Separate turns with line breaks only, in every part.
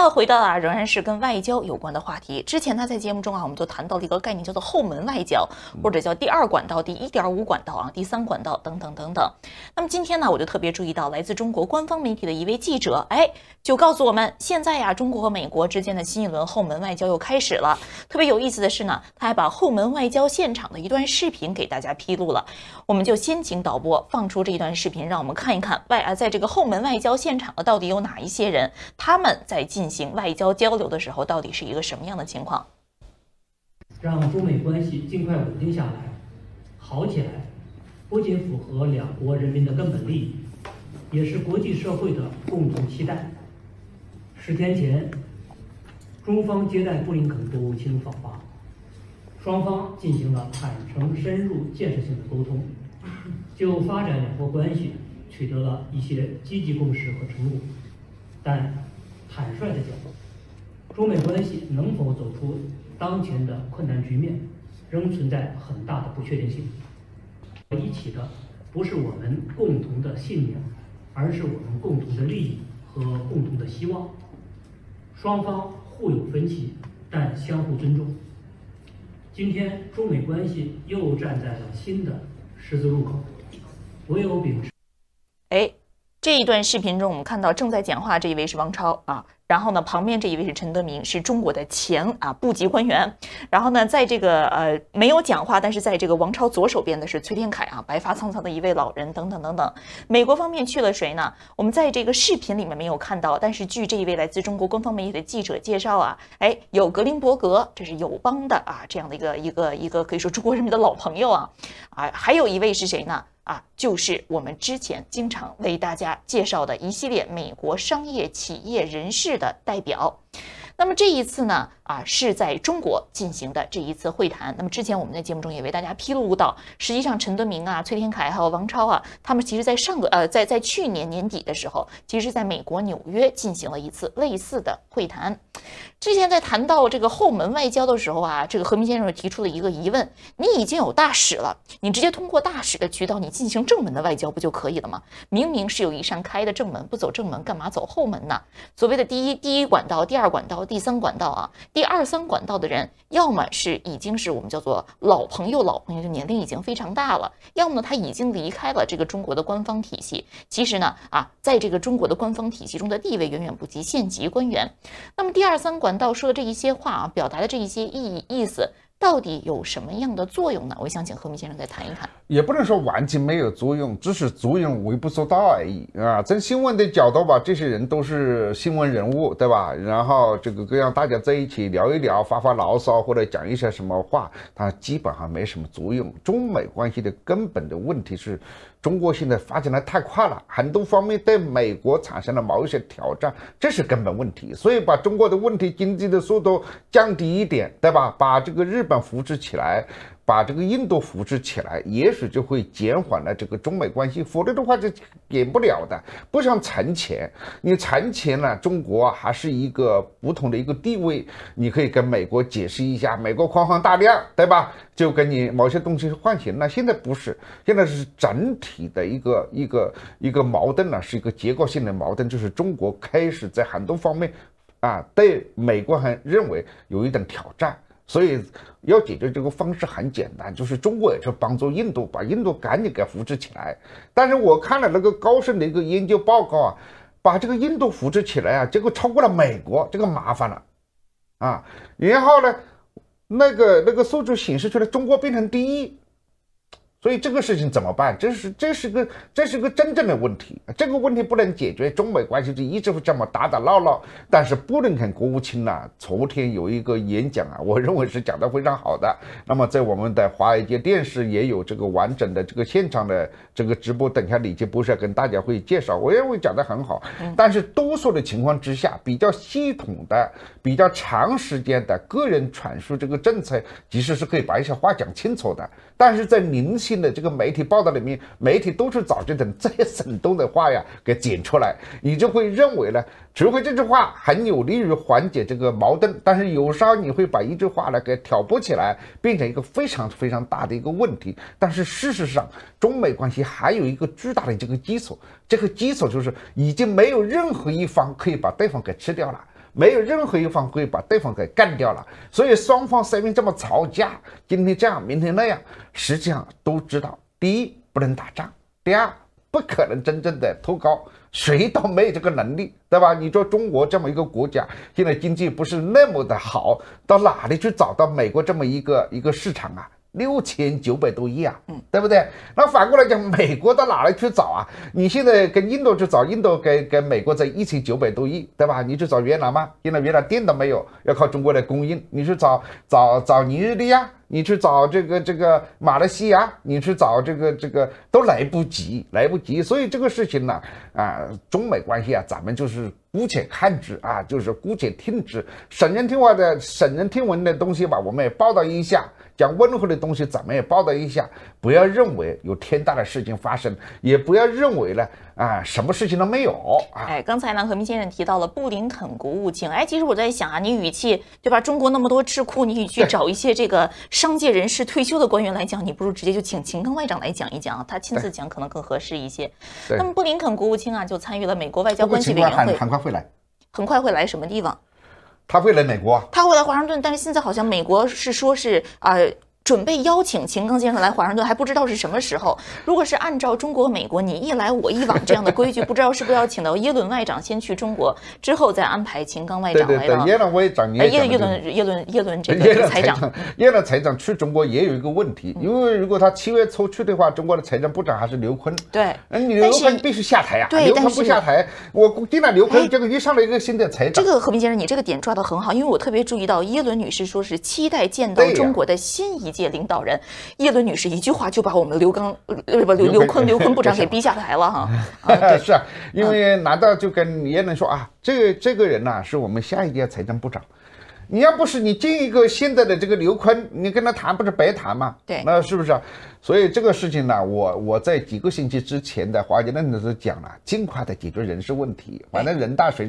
要回到仍然是跟外交有关的话题。之前呢，在节目中我们就谈到了一个概念，叫做后门外交，或者叫第2管道、第1.5管道第3管道等等等等。那么今天呢，我就特别注意到来自中国官方媒体的一位记者，就告诉我们，现在中国和美国之间的新一轮后门外交又开始了。特别有意思的是呢，他还把后门外交现场的一段视频给大家披露了。我们就先请导播放出这一段视频，让我们看一看在这个后门外交现场的到底有哪一些人，他们在进行外交交流的时候到底是一个什么样的情况。
让中美关系尽快稳定下来、好起来，不仅符合两国人民的根本利益，也是国际社会的共同期待。10天前，中方接待布林肯国务卿访华，双方进行了坦诚、深入、建设性的沟通，就发展两国关系取得了一些积极共识和成果。但坦率地讲，中美关系能否走出当前的困难局面，仍存在很大的不确定性。一起的不是我们共同的信念，而是我们共同的利益和共同的希望。双方互有分歧，但相互尊重。今天中美关系又站在了新的十字路口，唯有秉持。
这一段视频中，我们看到正在讲话这一位是王超然后呢，旁边这一位是陈德明，是中国的前部级官员。然后呢，在这个没有讲话，但是在这个王超左手边的是崔天凯白发苍苍的一位老人，等等等等。美国方面去了谁呢？我们在这个视频里面没有看到，但是据这一位来自中国官方媒体的记者介绍有格林伯格，这是友邦的这样的一个可以说中国人民的老朋友还有一位是谁呢？就是我们之前经常为大家介绍的一系列美国商业企业人士的代表。那么这一次呢，是在中国进行的这一次会谈。那么之前我们在节目中也为大家披露到，实际上陈德明崔天凯还有王超他们其实在在去年年底的时候，其实在美国纽约进行了一次类似的会谈。之前在谈到这个后门外交的时候这个何明先生提出了一个疑问：你已经有大使了，你直接通过大使的渠道你进行正门的外交不就可以了吗？明明是有一扇开的正门，不走正门干嘛走后门呢？所谓的第一管道、第2管道、第3管道第2、3管道的人，要么是已经是我们叫做老朋友，就年龄已经非常大了；要么呢他已经离开了这个中国的官方体系。其实呢在这个中国的官方体系中的地位远远不及县级官员。那么第2、3管道说的这一些话表达的这一些意思，到底有什么样的作用呢？我想请何明先生再谈一谈。
也不能说完全没有作用，只是作用微不足道而已从新闻的角度吧，这些人都是新闻人物，对吧？然后这个让大家在一起聊一聊，发发牢骚或者讲一些什么话，它基本上没什么作用。中美关系的根本的问题是，中国现在发展的太快了，很多方面对美国产生了某一些挑战，这是根本问题。所以把中国的问题经济的速度降低一点，对吧？把这个日本扶持起来，把这个印度扶持起来，也许就会减缓了这个中美关系，否则的话就减不了的。不像从前，你从前呢，中国还是一个不同的一个地位，你可以跟美国解释一下，美国宽宏大量，对吧？就跟你某些东西换钱。那现在不是，现在是整体的一个矛盾呢，是一个结构性的矛盾，就是中国开始在很多方面对美国还认为有一点挑战。所以要解决这个方式很简单，就是中国也是帮助印度，把印度赶紧给扶持起来。但是我看了那个高盛的一个研究报告把这个印度扶持起来结果超过了美国，这个麻烦了然后呢，那个数据显示出来，中国变成第一。所以这个事情怎么办？这是个真正的问题，这个问题不能解决，中美关系就一直会这么打打闹闹。但是布林肯国务卿昨天有一个演讲我认为是讲得非常好的。那么在我们的华尔街电视也有这个完整的这个现场的这个直播，等一下李杰博士跟大家会介绍，我认为讲得很好。但是多数的情况之下，比较系统的、比较长时间的个人阐述这个政策，其实是可以把一些话讲清楚的。但是在零星的这个媒体报道里面，媒体都是找这种最生动的话给剪出来，你就会认为呢，除非这句话很有利于缓解这个矛盾，但是有时候你会把一句话给挑拨起来，变成一个非常非常大的一个问题。但是事实上，中美关系还有一个巨大的这个基础，这个基础就是已经没有任何一方可以把对方给吃掉了。没有任何一方会把对方给干掉了。所以双方虽然这么吵架，今天这样明天那样，实际上都知道，第一不能打仗，第二不可能真正的脱钩，谁都没有这个能力，对吧？你说中国这么一个国家，现在经济不是那么的好，到哪里去找到美国这么一个市场啊？6900多亿啊，对不对？那反过来讲，美国到哪里去找啊？你现在跟印度去找，印度跟美国在1900多亿，对吧？你去找越南吗？现在越南电都没有，要靠中国来供应。你去找尼日利亚，你去找这个马来西亚，你去找这个都来不及。所以这个事情呢，中美关系啊，咱们就是姑且看之啊，就是姑且听之，省人听闻的东西吧，我们也报道一下。讲温和的东西，咱们也报道一下，不要认为有天大的事情发生，也不要认为呢什么事情都没有啊。
刚才呢，何明先生提到了布林肯国务卿，其实我在想啊，你与其对吧，中国那么多智库，你与其找一些这个商界人士、退休的官员来讲，你不如直接就请秦刚外长来讲一讲，他亲自讲可能更合适一些。那么布林肯国务卿啊，就参与了美国外交关系委员会，
很快会来，
很快会来什么地方？
他会来美国，
他会来华盛顿，但是现在好像美国是说是准备邀请秦刚先生来华盛顿，还不知道是什么时候。如果是按照中国、美国你一来我一往这样的规矩，不知道是不是要请到耶伦外长先去中国，之后再安排秦刚外长来到。
对，耶伦外长，
耶伦这个财长，
耶伦财长去中国也有一个问题，因为如果他7月初去的话，中国的财政部长还是刘昆。
对，
你刘昆必须下台啊！刘昆不下台，我估计呢，刘昆这个一上来一个新的财长。
这个何明先生，你这个点抓得很好，因为我特别注意到耶伦女士说是期待见到中国的新一届领导人。耶伦女士一句话就把我们刘昆部长给逼下台了哈。
是啊，因为难道就跟耶伦说啊，这个人呢是我们下一届财政部长。你要不是你进一个现在的这个刘昆，你跟他谈不是白谈吗？
对，
那是不是？所以这个事情呢，我在几个星期之前的华尔街论坛时讲了，尽快的解决人事问题，反正人大随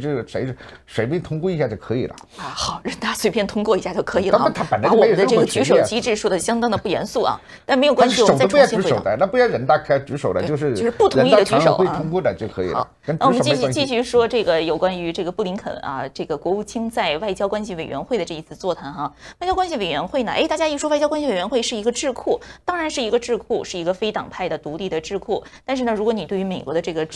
便通过一下就可以了
好，人大随便通过一下就可以了。
他本来
把我们的这个举手机制说的相当的不严肃啊，但没有关系，我们再重新回答。
那不要人大开举手的，就是
不同意的举手
会通过的就可以了。
那我们继续说这个有关于这个布林肯这个国务卿在外交关系委员会的这一次座谈哈。外交关系委员会呢，大家一说外交关系委员会是一个智库，当然是一个智库，是一个非党派的独立的智库。但是呢，如果你对于美国的这个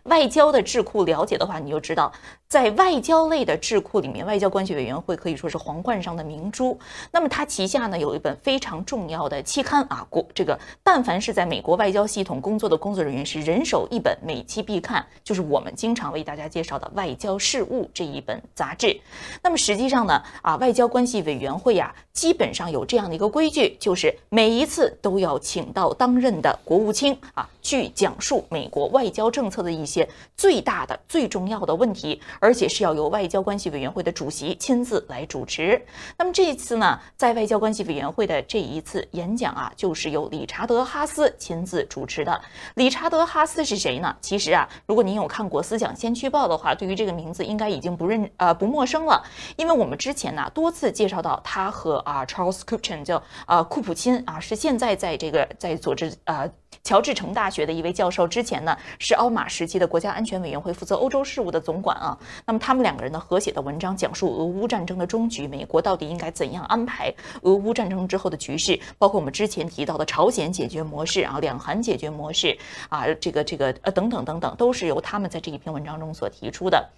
外交的智库了解的话，你就知道，在外交类的智库里面，外交关系委员会可以说是皇冠上的明珠。那么它旗下呢有一本非常重要的期刊这个但凡是在美国外交系统工作的工作人员是人手一本，每期必看，就是我们经常为大家介绍的《外交事务》这一本杂志。那么实际上呢，外交关系委员会基本上有这样的一个规矩，就是每一次都要请到当任的国务卿去讲述美国外交政策的一些最大的、最重要的问题，而且是要由外交关系委员会的主席亲自来主持。那么这一次呢，在外交关系委员会的这一次演讲就是由理查德·哈斯亲自主持的。理查德·哈斯是谁呢？其实如果您有看过《思想先驱报》的话，对于这个名字应该已经不陌生了，因为我们之前多次介绍到他和Charles Kupchan 叫库普钦是现在在乔治城大学的一位教授，之前呢是奥马时期的国家安全委员会负责欧洲事务的总管那么他们两个人呢合写的文章讲述俄乌战争的终局，美国到底应该怎样安排俄乌战争之后的局势，包括我们之前提到的朝鲜解决模式两韩解决模式这个等等，都是由他们在这一篇文章中所提出的。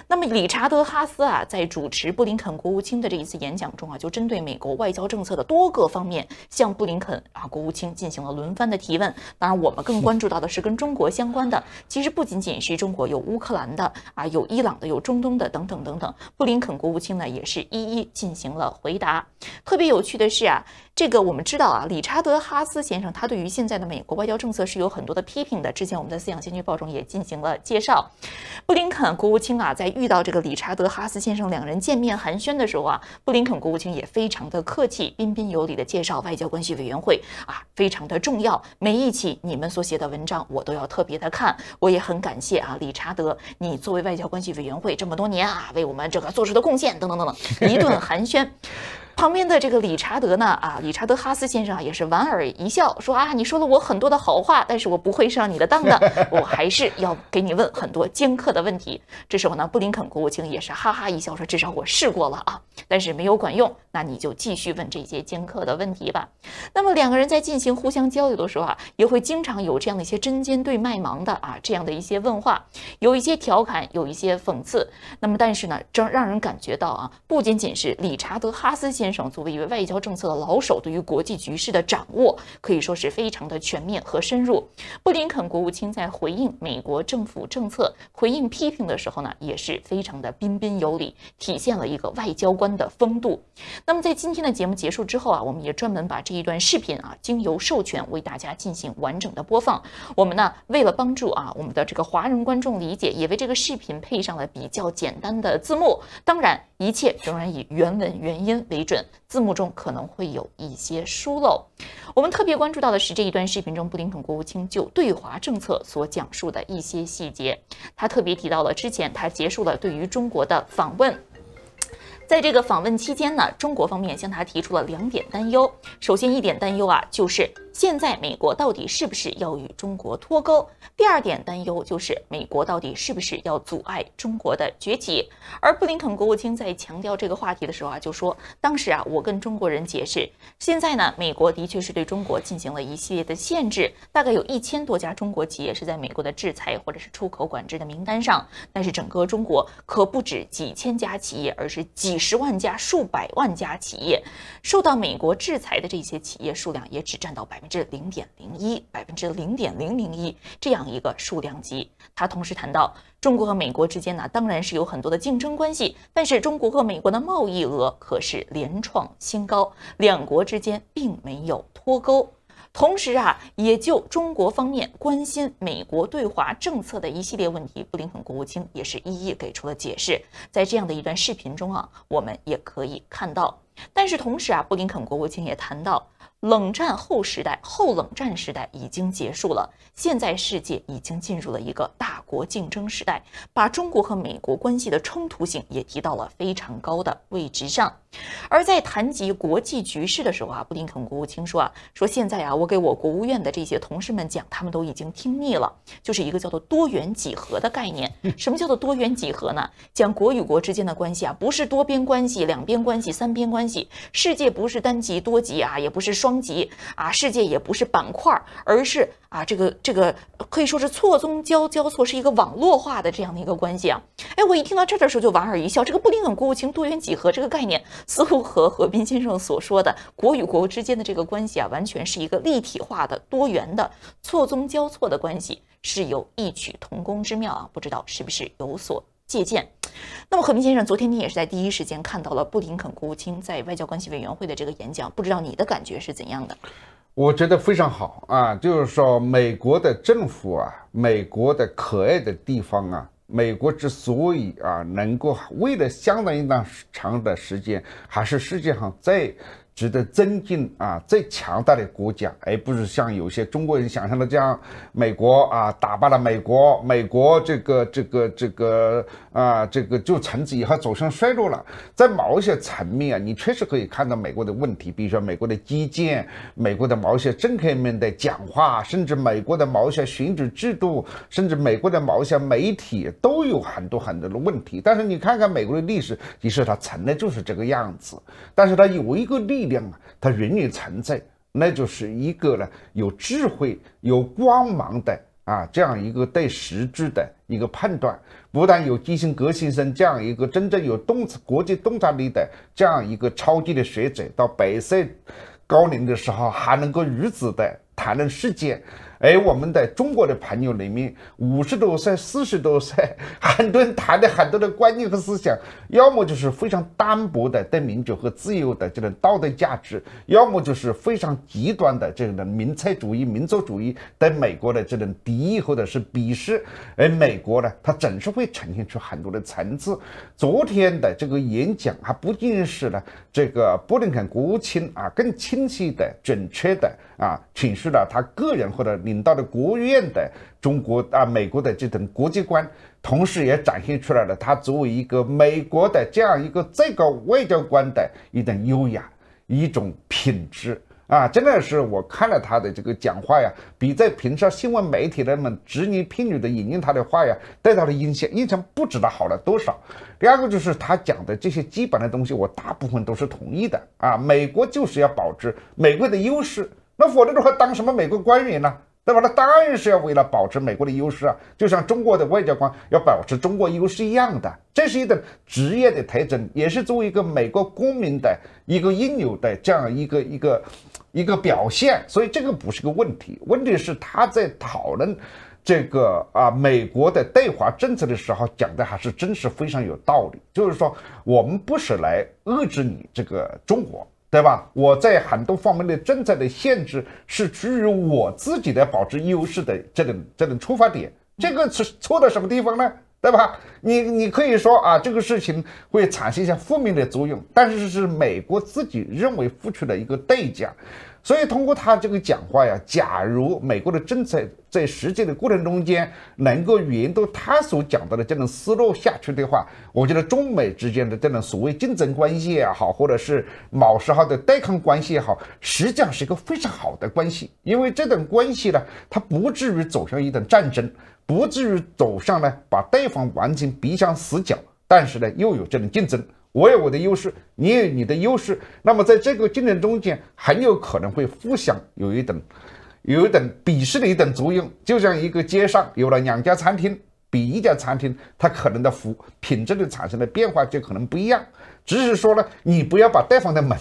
那么理查德·哈斯在主持布林肯国务卿的这一次演讲中就针对美国外交政策的多个方面向布林肯国务卿进行了轮番的提问。当然我们更关注到的是跟中国相关的，其实不仅仅是中国，有乌克兰的有伊朗的，有中东的等等，布林肯国务卿呢也是一一进行了回答。特别有趣的是这个我们知道理查德·哈斯先生他对于现在的美国外交政策是有很多的批评的，之前我们在《思想先驱报》中也进行了介绍。布林肯国务卿在遇到这个理查德·哈斯先生两人见面寒暄的时候布林肯国务卿也非常的客气，彬彬有礼的介绍外交关系委员会非常的重要，每一期你们所写的文章我都要特别的看，我也很感谢理查德，你作为外交关系委员会这么多年为我们这个做出的贡献等等，一顿寒暄。旁边的这个理查德呢，理查德哈斯先生也是莞尔一笑，说你说了我很多的好话，但是我不会上你的当的，我还是要给你问很多尖刻的问题。这时候呢，布林肯国务卿也是哈哈一笑，说至少我试过了但是没有管用，那你就继续问这些尖刻的问题吧。那么两个人在进行互相交流的时候也会经常有这样的一些针尖对麦芒的这样的一些问话，有一些调侃，有一些讽刺。那么但是呢，让人感觉到不仅仅是理查德哈斯先生作为一位外交政策的老手，对于国际局势的掌握可以说是非常的全面和深入。布林肯国务卿在回应美国政府政策、回应批评的时候呢，也是非常的彬彬有礼，体现了一个外交官的风度。那么在今天的节目结束之后我们也专门把这一段视频经由授权为大家进行完整的播放。我们呢为了帮助我们的这个华人观众理解，也为这个视频配上了比较简单的字幕。当然，一切仍然以原文原音为准，字幕中可能会有一些疏漏。我们特别关注到的是这一段视频中布林肯国务卿就对华政策所讲述的一些细节。他特别提到了之前他结束了对于中国的访问。在这个访问期间呢，中国方面向他提出了2点担忧。首先一点担忧就是现在美国到底是不是要与中国脱钩？第2点担忧就是美国到底是不是要阻碍中国的崛起？而布林肯国务卿在强调这个话题的时候就说，当时我跟中国人解释，现在呢，美国的确是对中国进行了一系列的限制，大概有1000多家中国企业是在美国的制裁或者是出口管制的名单上，但是整个中国可不止几千家企业，而是几十万家、数百万家企业，受到美国制裁的这些企业数量也只占到0.01%、0.0001%这样一个数量级。他同时谈到，中国和美国之间呢，当然是有很多的竞争关系，但是中国和美国的贸易额可是连创新高，两国之间并没有脱钩。同时也就中国方面关心美国对华政策的一系列问题，布林肯国务卿也是一一给出了解释。在这样的一段视频中我们也可以看到。但是同时布林肯国务卿也谈到，冷战后时代、后冷战时代已经结束了，现在世界已经进入了一个大国竞争时代，把中国和美国关系的冲突性也提到了非常高的位置上。而在谈及国际局势的时候布林肯国务卿说现在我给我国务院的这些同事们讲，他们都已经听腻了，就是一个叫做多元几何的概念。什么叫做多元几何呢？讲国与国之间的关系不是多边关系、两边关系、三边关系，世界不是单极、多极也不是双极世界也不是板块，而是这个可以说是错综交错，是一个网络化的这样的一个关系我一听到这儿的时候就莞尔一笑，这个布林肯国务卿多元几何这个概念似乎和何斌先生所说的国与国之间的这个关系完全是一个立体化的、多元的、错综交错的关系，是有异曲同工之妙不知道是不是有所借鉴。那么何斌先生，昨天你也是在第一时间看到了布林肯国务卿在外交关系委员会的这个演讲，不知道你的感觉是怎样的？
我觉得非常好就是说美国的政府美国的可爱的地方美国之所以能够为了相当一段长的时间还是世界上最值得尊敬最强大的国家，而不是像有些中国人想象的这样，美国打败了美国这个就从此以后走向衰落了。在某些层面你确实可以看到美国的问题，比如说美国的基建、美国的某些政客们的讲话，甚至美国的某些选举制度，甚至美国的某些媒体都有很多的问题。但是你看看美国的历史，其实它从来就是这个样子，但是它有一个力量它仍然存在，那就是一个有智慧、有光芒的这样一个对实质的一个判断，不但有基辛格先生这样一个真正有国际洞察力的这样一个超级的学者，到100岁高龄的时候还能够如此的谈论世界。而我们的中国的朋友里面50多岁、40多岁，很多人谈的很多的观念和思想，要么就是非常单薄的对民主和自由的这种道德价值，要么就是非常极端的这种民粹主义、民族主义对美国的这种敌意或者是鄙视。而美国呢，它总是会呈现出很多的层次。昨天的这个演讲还不仅是这个布林肯国务卿更清晰的、准确的阐述了他个人或者领导的国务院的中国美国的这种国际观，同时也展现出来了他作为一个美国的这样一个最高外交官的一种优雅，一种品质。真的是我看了他的这个讲话呀，比在平时新闻媒体人们直言拼语的引用他的话呀，对他的印象不知道好了多少。第二个就是他讲的这些基本的东西，我大部分都是同意的美国就是要保持美国的优势，那否则的话当什么美国官员呢？对吧？那当然是要为了保持美国的优势就像中国的外交官要保持中国优势一样的，这是一种职业的特征，也是作为一个美国公民的一个应有的这样一个表现，所以这个不是个问题。问题是他在讨论这个美国的对华政策的时候讲的还是真是非常有道理，就是说我们不是来遏制你这个中国。对吧？我在很多方面的政策的限制是基于我自己的保持优势的这种出发点，这个是错在什么地方呢？对吧？你可以说这个事情会产生一些负面的作用，但是是美国自己认为付出的一个代价。所以通过他这个讲话呀，假如美国的政策在实际的过程中间能够沿着他所讲到的这种思路下去的话，我觉得中美之间的这种所谓竞争关系也好，或者是某时候的对抗关系也好，实际上是一个非常好的关系。因为这种关系呢，它不至于走向一种战争，不至于走向呢把对方完全逼向死角，但是呢又有这种竞争。我有我的优势，你有你的优势，那么在这个竞争中间很有可能会互相有一种鄙视的一种作用，就像一个街上有了2家餐厅，比一家餐厅它可能的品质的产生的变化就可能不一样。只是说呢，你不要把对方的门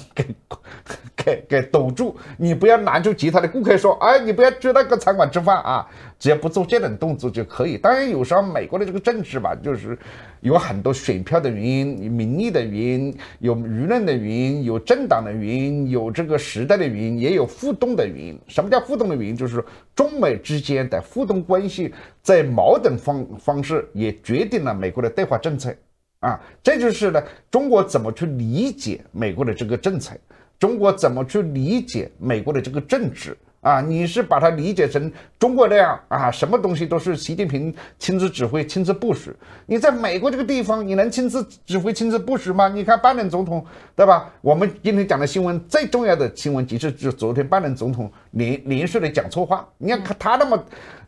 给堵住，你不要拦住其他的顾客说，你不要去那个餐馆吃饭只要不做这种动作就可以。当然有时候美国的这个政治吧，就是有很多选票的原因，民意的原因，有舆论的原因，有政党的原因，有这个时代的原因，也有互动的原因。什么叫互动的原因？就是中美之间的互动关系在某种方式也决定了美国的对华政策这就是呢，中国怎么去理解美国的这个政策，中国怎么去理解美国的这个政治你是把它理解成中国那样什么东西都是习近平亲自指挥、亲自部署。你在美国这个地方，你能亲自指挥、亲自部署吗？你看拜登总统，对吧？我们今天讲的新闻最重要的新闻，就是昨天拜登总统连续的讲错话。你看他那么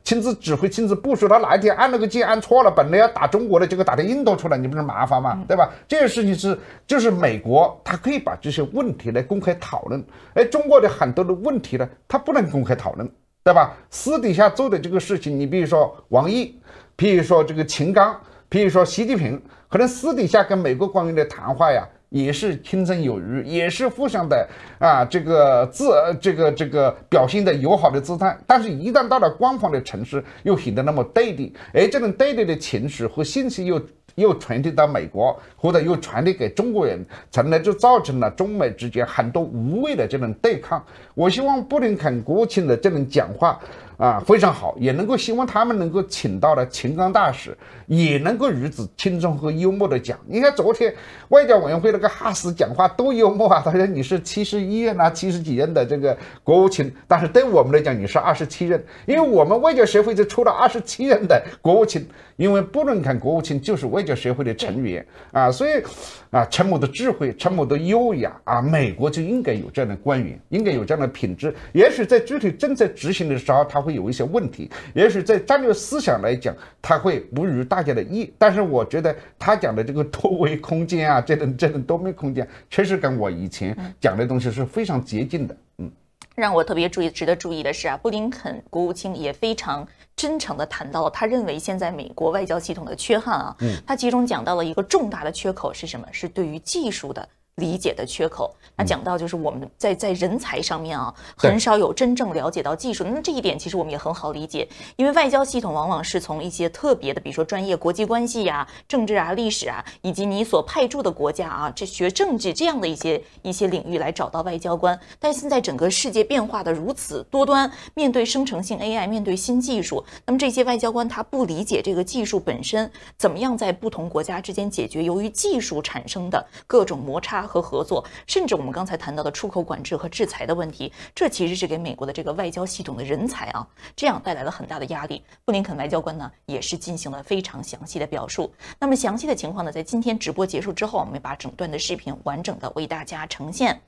亲自指挥、亲自部署，他哪一天按那个键按错了，本来要打中国的，结果打到印度出来，你不是麻烦吗？对吧？这个事情就是美国，他可以把这些问题来公开讨论，中国的很多的问题呢，他不能公开讨论，对吧？私底下做的这个事情，你比如说王毅，比如说这个秦刚，比如说习近平，可能私底下跟美国官员的谈话呀，也是轻声有余，也是互相的这个表现的友好的姿态，但是一旦到了官方的城市，又显得那么对立，这种对立的情绪和信息又传递到美国，或者又传递给中国人，从而就造成了中美之间很多无谓的这种对抗。我希望布林肯国务卿的这种讲话非常好，也能够希望他们能够请到了秦刚大使，也能够如此轻松和幽默的讲。你看昨天外交委员会那个哈斯讲话多幽默他说你是71任70几任的这个国务卿，但是对我们来讲你是27任，因为我们外交协会就出了27任的国务卿，因为布林肯国务卿就是外交协会的成员所以陈某的智慧，陈某的优雅美国就应该有这样的官员，应该有这样的品质。也许在具体政策执行的时候，他会有一些问题，也许在战略思想来讲，他会不如大家的意。但是我觉得他讲的这个多维空间这种多面空间，确实跟我以前讲的东西是非常接近的。
让我特别值得注意的是布林肯国务卿也非常真诚地谈到了他认为现在美国外交系统的缺憾他其中讲到了一个重大的缺口是什么？是对于技术的理解的缺口。那讲到就是我们在人才上面很少有真正了解到技术。那这一点其实我们也很好理解，因为外交系统往往是从一些特别的，比如说专业国际关系政治历史以及你所派驻的国家这学政治这样的一些领域来找到外交官。但现在整个世界变化的如此多端，面对生成性 AI， 面对新技术，那么这些外交官他不理解这个技术本身怎么样在不同国家之间解决由于技术产生的各种摩擦和合作，甚至我们刚才谈到的出口管制和制裁的问题，这其实是给美国的这个外交系统的人才啊，这样带来了很大的压力。布林肯外交官呢也是进行了非常详细的表述。那么详细的情况呢，在今天直播结束之后，我们把整段的视频完整的为大家呈现。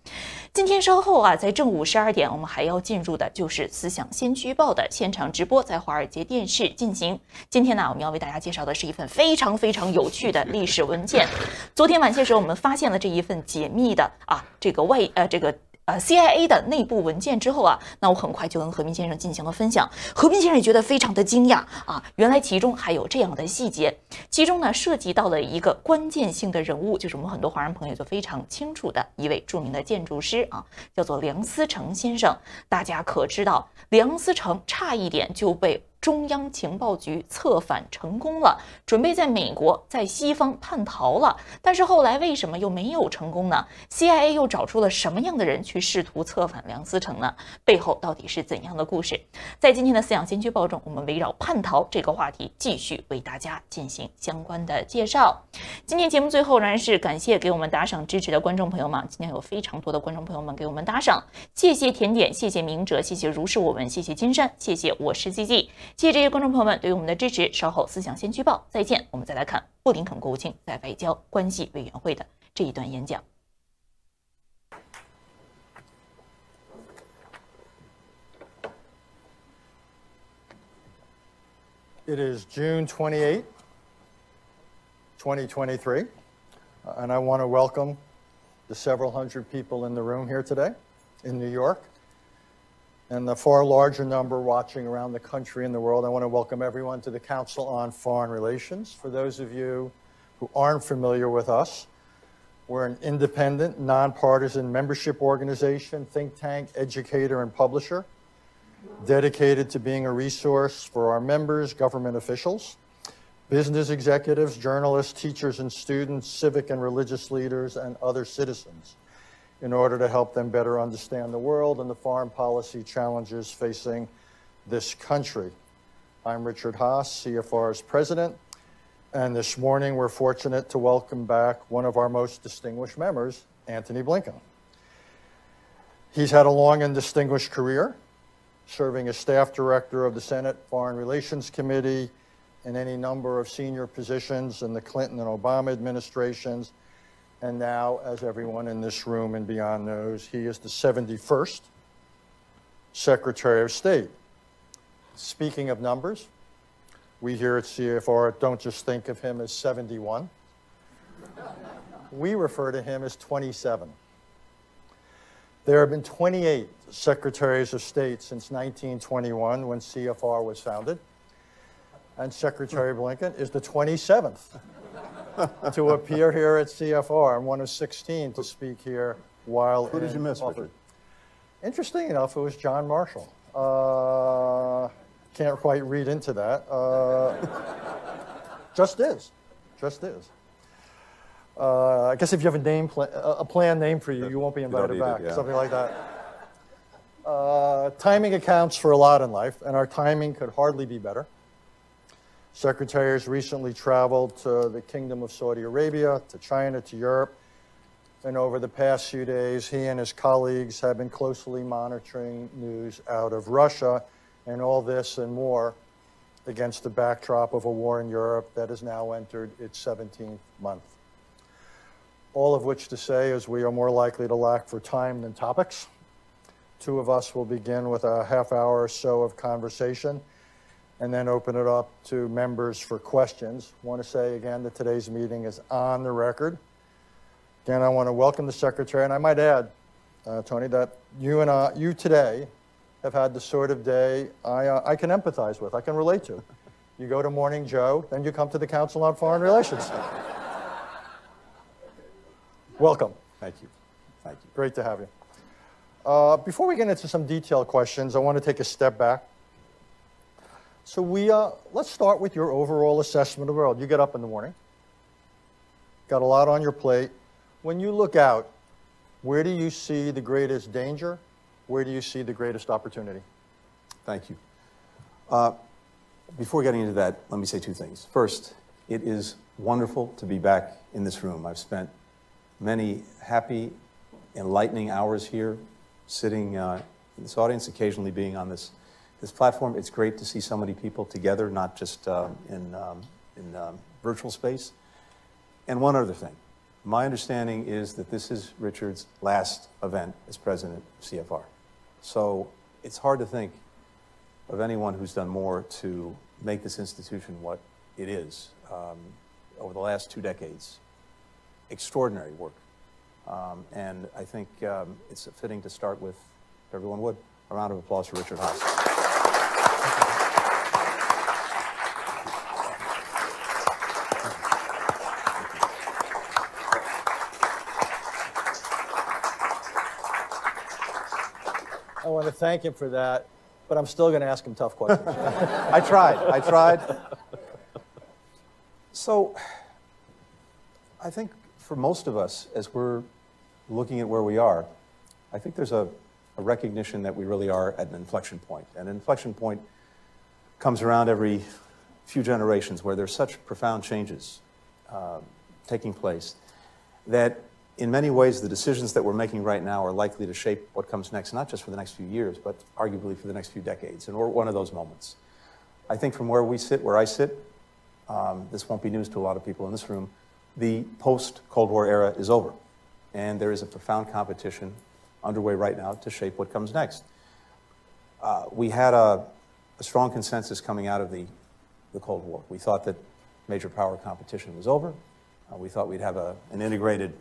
今天稍后啊，在正午12点，我们还要进入的就是思想先驱报的现场直播，在华尔街电视进行。今天呢，我们要为大家介绍的是一份非常有趣的历史文件。昨天晚些时候，我们发现了这一份解密的CIA 的内部文件之后啊，那我很快就跟何斌先生进行了分享。何斌先生也觉得非常的惊讶啊，原来其中还有这样的细节。其中呢，涉及到了一个关键性的人物，就是我们很多华人朋友就非常清楚的一位著名的建筑师啊，叫做梁思成先生。大家可知道，梁思成差一点就被中央情报局策反成功了，准备在美国在西方叛逃了，但是后来为什么又没有成功呢？ CIA 又找出了什么样的人去试图策反梁思成呢？背后到底是怎样的故事？在今天的思想先驱报中，我们围绕叛逃这个话题继续为大家进行相关的介绍。今天节目最后仍然是感谢给我们打赏支持的观众朋友们，今天有非常多的观众朋友们给我们打赏，谢谢甜点，谢谢明哲，谢谢如是我闻，谢谢金山，谢谢我是 GG， 谢谢这些观众朋友们对于我们的支持。稍后思想先驱报再见，我们再来看布林肯国务卿在外交关系委员会的这一段演讲。
It is June 28, 2023, and I want to welcome the several hundred people in the room here today in New York, and the far larger number watching around the country and the world. I want to welcome everyone to the Council on Foreign Relations. For those of you who aren't familiar with us, we're an independent, nonpartisan membership organization, think tank, educator, and publisher, dedicated to being a resource for our members, government officials, business executives, journalists, teachers and students, civic and religious leaders, and other citizens, in order to help them better understand the world and the foreign policy challenges facing this country. I'm Richard Haas, CFR's president, and this morning we're fortunate to welcome back one of our most distinguished members, Antony Blinken. He's had a long and distinguished career, serving as staff director of the Senate Foreign Relations Committee in any number of senior positions in the Clinton and Obama administrations. And now, as everyone in this room and beyond knows, he is the 71st Secretary of State. Speaking of numbers, we here at CFR don't just think of him as 71. We refer to him as 27. There have been 28 Secretaries of State since 1921, when CFR was founded, and Secretary Blinken is the 27th. To appear here at CFR. I'm one of 16 to speak here while.
Who did you miss, Richard?
Interesting enough, it was John Marshall. Can't quite read into that. Just is. I guess if you have a planned name for you, you won't be invited back. Yeah. Something like that. Timing accounts for a lot in life, and our timing could hardly be better. Secretary has recently traveled to the Kingdom of Saudi Arabia, to China, to Europe, and over the past few days, he and his colleagues have been closely monitoring news out of Russia, and all this and more against the backdrop of a war in Europe that has now entered its 17th month. All of which to say is we are more likely to lack for time than topics. Two of us will begin with a half hour or so of conversation, and then open it up to members for questions. I want to say again that today's meeting is on the record. Again, I want to welcome the Secretary, and I might add, Tony, that you today have had the sort of day I can empathize with, I can relate to. You go to Morning Joe, then you come to the Council on Foreign Relations. Welcome.
Thank you.
Great to have you. Before we get into some detailed questions, I want to take a step back. So let's start with your overall assessment of the world. You get up in the morning, got a lot on your plate. When you look out, where do you see the greatest danger? Where do you see the greatest opportunity?
Thank you. Before getting into that, let me say two things. First, it is wonderful to be back in this room. I've spent many happy, enlightening hours here, sitting in this audience, occasionally being on this platform. It's great to see so many people together, not just in virtual space. And one other thing. My understanding is that this is Richard's last event as president of CFR. So it's hard to think of anyone who's done more to make this institution what it is over the last 2 decades. Extraordinary work. And I think it's fitting to start with, if everyone would, a round of applause for Richard Haas.
I want to thank him for that, but I'm still going to ask him tough questions.
I tried. So I think for most of us, as we're looking at where we are, I think there's a recognition that we really are at an inflection point. And an inflection point comes around every few generations where there's such profound changes taking place that in many ways the decisions that we're making right now are likely to shape what comes next, not just for the next few years, but arguably for the next few decades. And we're one of those moments. I think from where we sit, where I sit, this won't be news to a lot of people in this room, the post-Cold War era is over. And there is a profound competition underway right now to shape what comes next. We had a strong consensus coming out of the Cold War. We thought that major power competition was over. We thought we'd have an integrated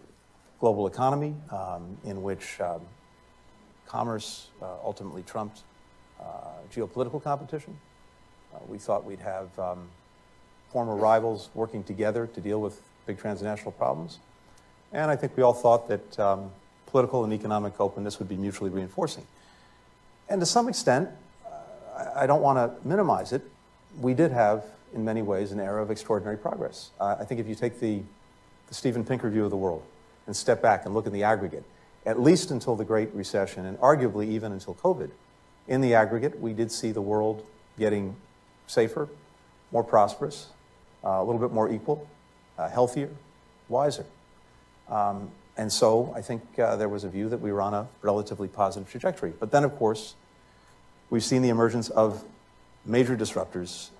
global economy in which commerce ultimately trumped geopolitical competition. We thought we'd have former rivals working together to deal with big transnational problems. And I think we all thought that political and economic openness would be mutually reinforcing. And to some extent, I don't want to minimize it, we did have, in many ways, an era of extraordinary progress. I think if you take the Steven Pinker view of the world and step back and look at the aggregate, at least until the Great Recession, and arguably even until COVID, in the aggregate, we did see the world getting safer, more prosperous, a little bit more equal, healthier, wiser. And so I think there was a view that we were on a relatively positive trajectory. But then, of course, we've seen the emergence of major disruptors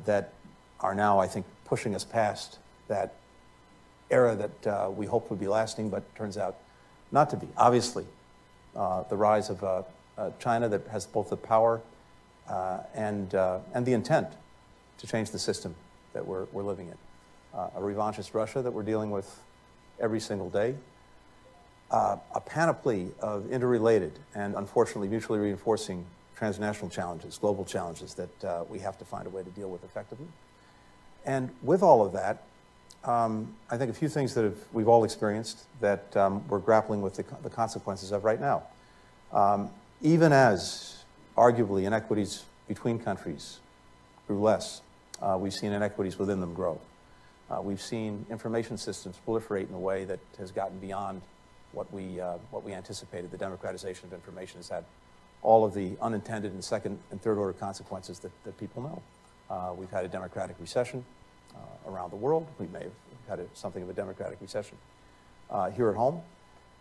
that are now, I think, pushing us past that era that we hoped would be lasting, but turns out not to be. Obviously, the rise of China that has both the power and the intent to change the system that we're living in. A revanchist Russia that we're dealing with every single day. A panoply of interrelated and unfortunately mutually reinforcing transnational challenges, global challenges that we have to find a way to deal with effectively. And with all of that, I think a few things that we've all experienced that we're grappling with the consequences of right now. Even as, arguably, inequities between countries grew less, we've seen inequities within them grow. We've seen information systems proliferate in a way that has gotten beyond what we anticipated. The democratization of information has had all of the unintended and second and third order consequences that people know. We've had a democratic recession around the world. We may have had something of a democratic recession here at home.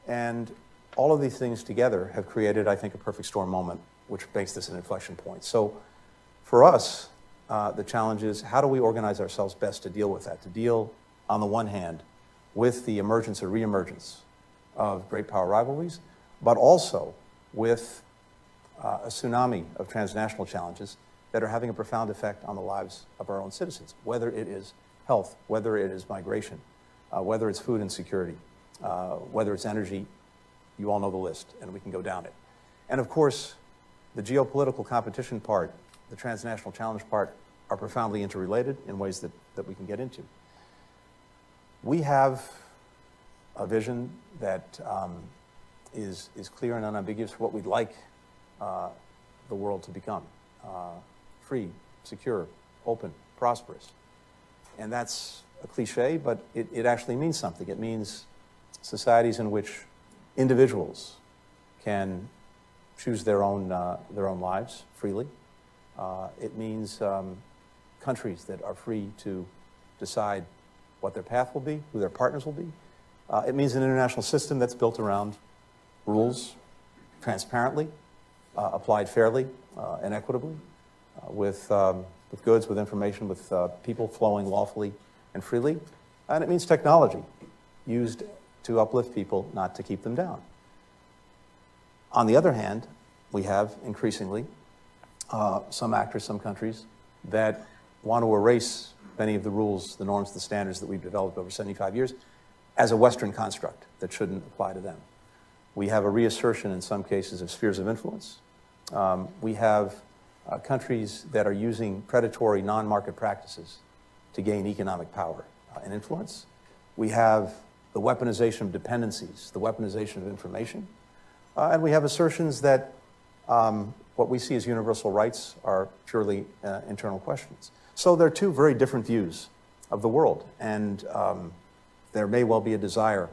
And all of these things together have created, I think, a perfect storm moment, which makes this an inflection point. So for us, the challenge is how do we organize ourselves best to deal with that, to deal, on the one hand, with the emergence or reemergence of great power rivalries, but also with a tsunami of transnational challenges that are having a profound effect on the lives of our own citizens, whether it is health, whether it is migration, whether it's food insecurity, whether it's energy. You all know the list, and we can go down it. And of course, the geopolitical competition part, the transnational challenge part, are profoundly interrelated in ways that we can get into. We have a vision that is clear and unambiguous for what we'd like the world to become. Free, secure, open, prosperous. And that's a cliche, but it actually means something. It means societies in which individuals can choose their own lives freely. It means countries that are free to decide what their path will be, who their partners will be. It means an international system that's built around rules, transparently, applied fairly and equitably, with goods, with information, with people flowing lawfully and freely. And it means technology used to uplift people, not to keep them down. On the other hand, we have increasingly some actors, some countries that want to erase many of the rules, the norms, the standards that we've developed over 75 years as a Western construct that shouldn't apply to them. We have a reassertion in some cases of spheres of influence. We have countries that are using predatory non-market practices to gain economic power and influence. We have the weaponization of dependencies, the weaponization of information. And we have assertions that what we see as universal rights are purely internal questions. So there are two very different views of the world. And there may well be a desire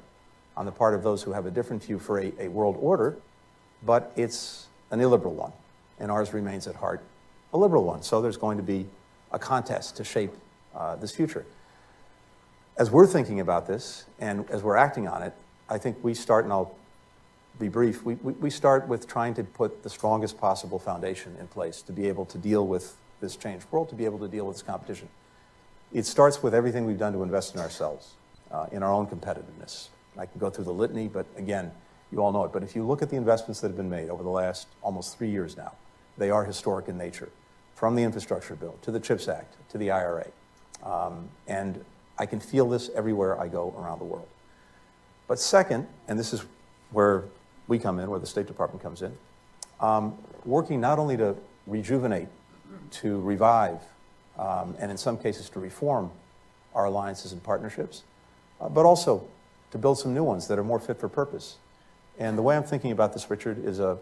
on the part of those who have a different view for a world order, but it's an illiberal one. And ours remains at heart a liberal one. So there's going to be a contest to shape this future. As we're thinking about this and as we're acting on it, I think we start, and I'll be brief, we start with trying to put the strongest possible foundation in place to be able to deal with this changed world, to be able to deal with this competition. It starts with everything we've done to invest in ourselves, in our own competitiveness. I can go through the litany, but again, you all know it. But if you look at the investments that have been made over the last almost 3 years now, they are historic in nature, from the infrastructure bill to the CHIPS Act to the IRA. And I can feel this everywhere I go around the world. But second, and this is where we come in, where the State Department comes in, working not only to rejuvenate, to revive, and in some cases to reform our alliances and partnerships, but also to build some new ones that are more fit for purpose. And the way I'm thinking about this, Richard, is a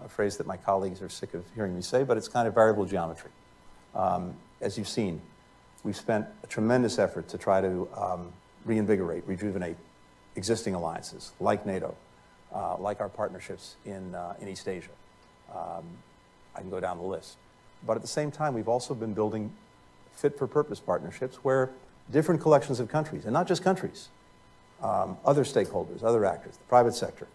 phrase that my colleagues are sick of hearing me say, but it's kind of variable geometry. As you've seen, we've spent a tremendous effort to try to reinvigorate, rejuvenate existing alliances like NATO, like our partnerships in East Asia. I can go down the list. But at the same time, we've also been building fit-for-purpose partnerships where different collections of countries, and not just countries, other stakeholders, other actors, the private sector,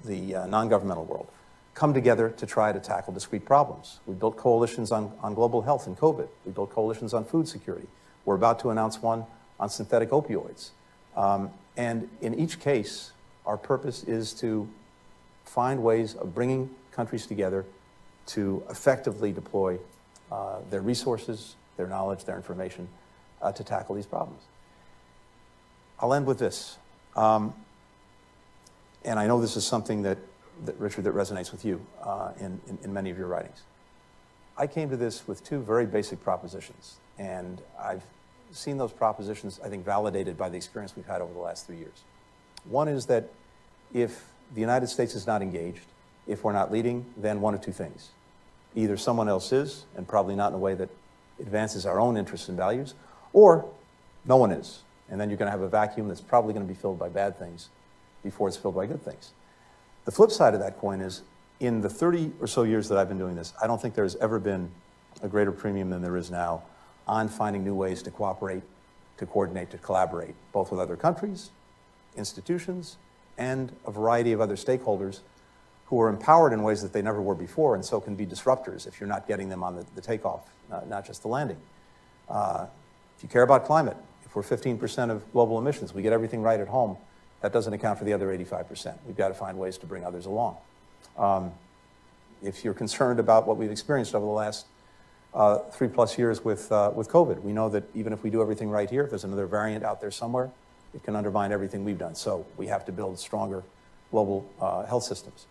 the non-governmental world, come together to try to tackle discrete problems. We built coalitions on global health and COVID. We built coalitions on food security. We're about to announce one on synthetic opioids. And in each case, our purpose is to find ways of bringing countries together to effectively deploy their resources, their knowledge, their information to tackle these problems. I'll end with this. And I know this is something that Richard, that resonates with you in many of your writings. I came to this with two very basic propositions, and I've seen those propositions, I think, validated by the experience we've had over the last 3 years. One is that if the United States is not engaged, if we're not leading, then one of two things. Either someone else is, and probably not in a way that advances our own interests and values, or no one is. And then you're going to have a vacuum that's probably going to be filled by bad things before it's filled by good things. The flip side of that coin is, in the 30 or so years that I've been doing this, I don't think there's ever been a greater premium than there is now on finding new ways to cooperate, to coordinate, to collaborate, both with other countries, institutions, and a variety of other stakeholders who are empowered in ways that they never were before, and so can be disruptors if you're not getting them on the takeoff, not just the landing. If you care about climate, if we're 15% of global emissions, we get everything right at home, that doesn't account for the other 85%. We've got to find ways to bring others along. If you're concerned about what we've experienced over the last 3+ years with COVID, we know that even if we do everything right here, if there's another variant out there somewhere, it can undermine everything we've done. So we have to build stronger global health systems.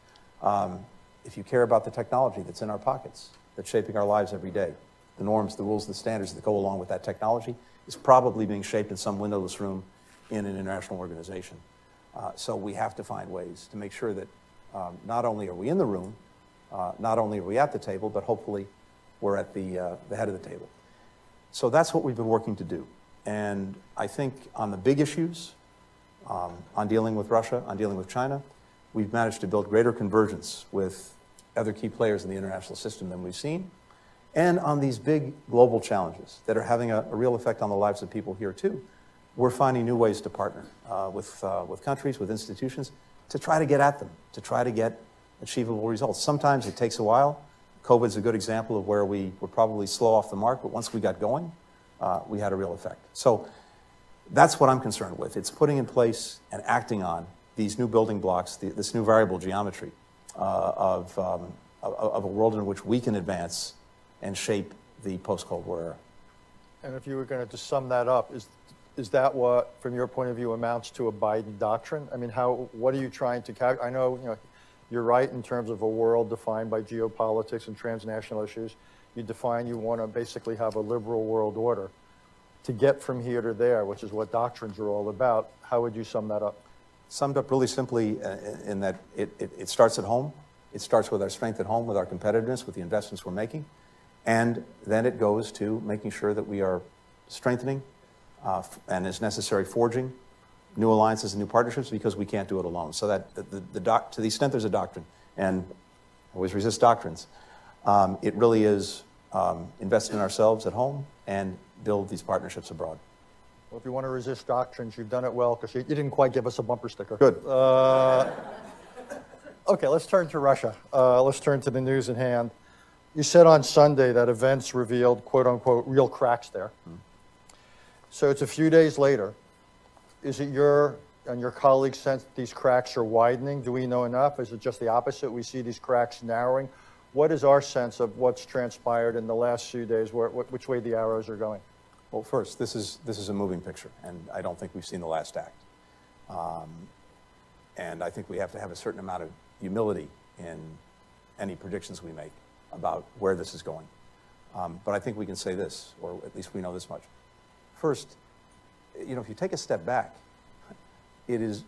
If you care about the technology that's in our pockets, that's shaping our lives every day, the norms, the rules, the standards that go along with that technology is probably being shaped in some windowless room in an international organization. So we have to find ways to make sure that not only are we in the room, not only are we at the table, but hopefully we're at the head of the table. So that's what we've been working to do. And I think on the big issues, on dealing with Russia, on dealing with China, we've managed to build greater convergence with other key players in the international system than we've seen. And on these big global challenges that are having a real effect on the lives of people here too, we're finding new ways to partner with countries, with institutions, to try to get at them, to try to get achievable results. Sometimes it takes a while. COVID's a good example of where we were probably slow off the mark, but once we got going, we had a real effect. So that's what I'm concerned with. It's putting in place and acting on these new building blocks, this new variable geometry of a world in which we can advance and shape the post-Cold War era.
And if you were going to sum that up, is that what, from your point of view, amounts to a Biden doctrine? I mean, what are you trying to calculate? I know, you're right in terms of a world defined by geopolitics and transnational issues. You want to basically have a liberal world order. To get from here to there, which is what doctrines are all about, how would you sum that up?
Summed up really simply in that it starts at home. It starts with our strength at home, with our competitiveness, with the investments we're making. And then it goes to making sure that we are strengthening and, as necessary, forging new alliances and new partnerships, because we can't do it alone. So that to the extent there's a doctrine, and I always resist doctrines, it really is invest in ourselves at home and build these partnerships abroad.
Well, if you want to resist doctrines, you've done it well, because you didn't quite give us a bumper sticker.
Good.
Okay, let's turn to Russia. Let's turn to the news at hand. You said on Sunday that events revealed, quote unquote, real cracks there. So it's a few days later. Is it your and your colleagues' sense that these cracks are widening? Do we know enough? Is it just the opposite? We see these cracks narrowing. What is our sense of what's transpired in the last few days, which way the arrows are going?
Well, first, this is a moving picture, and I don't think we've seen the last act. And I think we have to have a certain amount of humility in any predictions we make about where this is going. But I think we can say this, or at least we know this much. First, if you take a step back, it is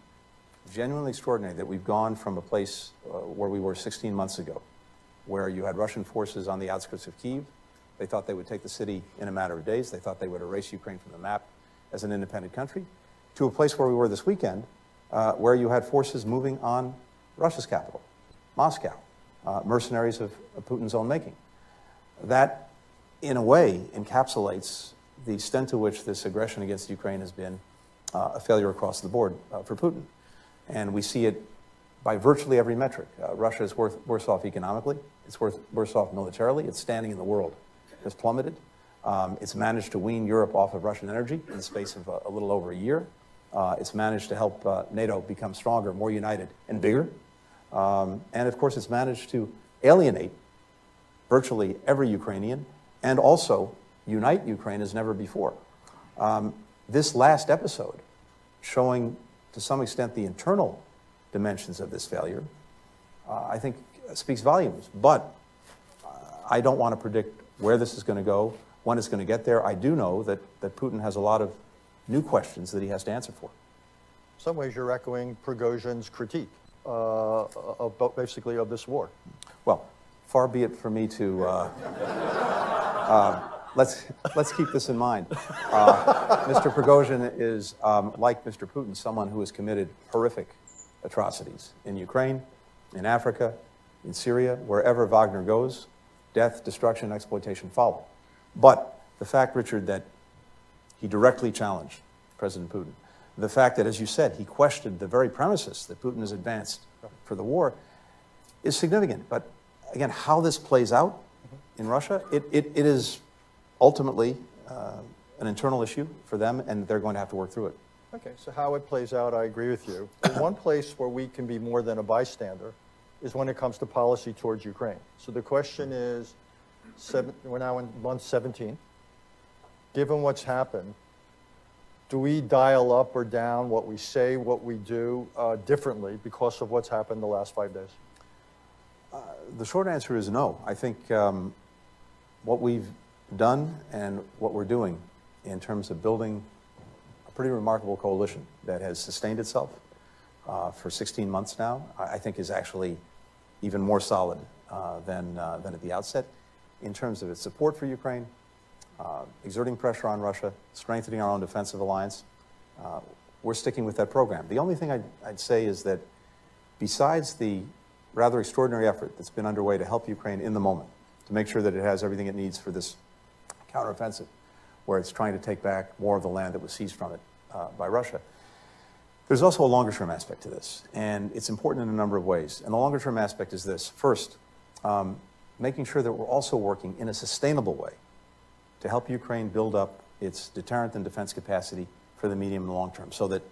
genuinely extraordinary that we've gone from a place where we were 16 months ago, where you had Russian forces on the outskirts of Kyiv. They thought they would take the city in a matter of days. They thought they would erase Ukraine from the map as an independent country, to a place where we were this weekend, where you had forces moving on Russia's capital, Moscow, mercenaries of Putin's own making. That, in a way, encapsulates the extent to which this aggression against Ukraine has been a failure across the board for Putin. And we see it by virtually every metric. Russia is worse off economically. It's worse off militarily. Its standing in the world has plummeted. It's managed to wean Europe off of Russian energy in the space of a little over a year. It's managed to help NATO become stronger, more united, and bigger. And of course, it's managed to alienate virtually every Ukrainian and also unite Ukraine as never before. This last episode, showing to some extent the internal dimensions of this failure, I think speaks volumes. But I don't want to predict where this is going to go, when it's going to get there. I do know that Putin has a lot of new questions that he has to answer for.
In some ways, you're echoing Prigozhin's critique basically of this war.
Well, far be it for me to let's keep this in mind. Mr. Prigozhin is, like Mr. Putin, someone who has committed horrific atrocities in Ukraine, in Africa, in Syria. Wherever Wagner goes, death, destruction, exploitation follow. But the fact, Richard, that he directly challenged President Putin, the fact that, as you said, he questioned the very premises that Putin has advanced for the war, is significant. But again, how this plays out in Russia, it is ultimately an internal issue for them, and they're going to have to work through it.
Okay, so how it plays out, I agree with you. But one place where we can be more than a bystander is when it comes to policy towards Ukraine. So the question is, we're now in month 17. Given what's happened, do we dial up or down what we say, what we do differently because of what's happened the last 5 days?
The short answer is no. I think what we've done and what we're doing in terms of building a pretty remarkable coalition that has sustained itself for 16 months now, I think is actually even more solid than at the outset in terms of its support for Ukraine, exerting pressure on Russia, strengthening our own defensive alliance. We're sticking with that program. The only thing I'd say is that besides the rather extraordinary effort that's been underway to help Ukraine in the moment, to make sure that it has everything it needs for this counteroffensive, where it's trying to take back more of the land that was seized from it by Russia. There's also a longer-term aspect to this, and it's important in a number of ways. And the longer-term aspect is this. First, making sure that we're also working in a sustainable way to help Ukraine build up its deterrent and defense capacity for the medium and long term, so that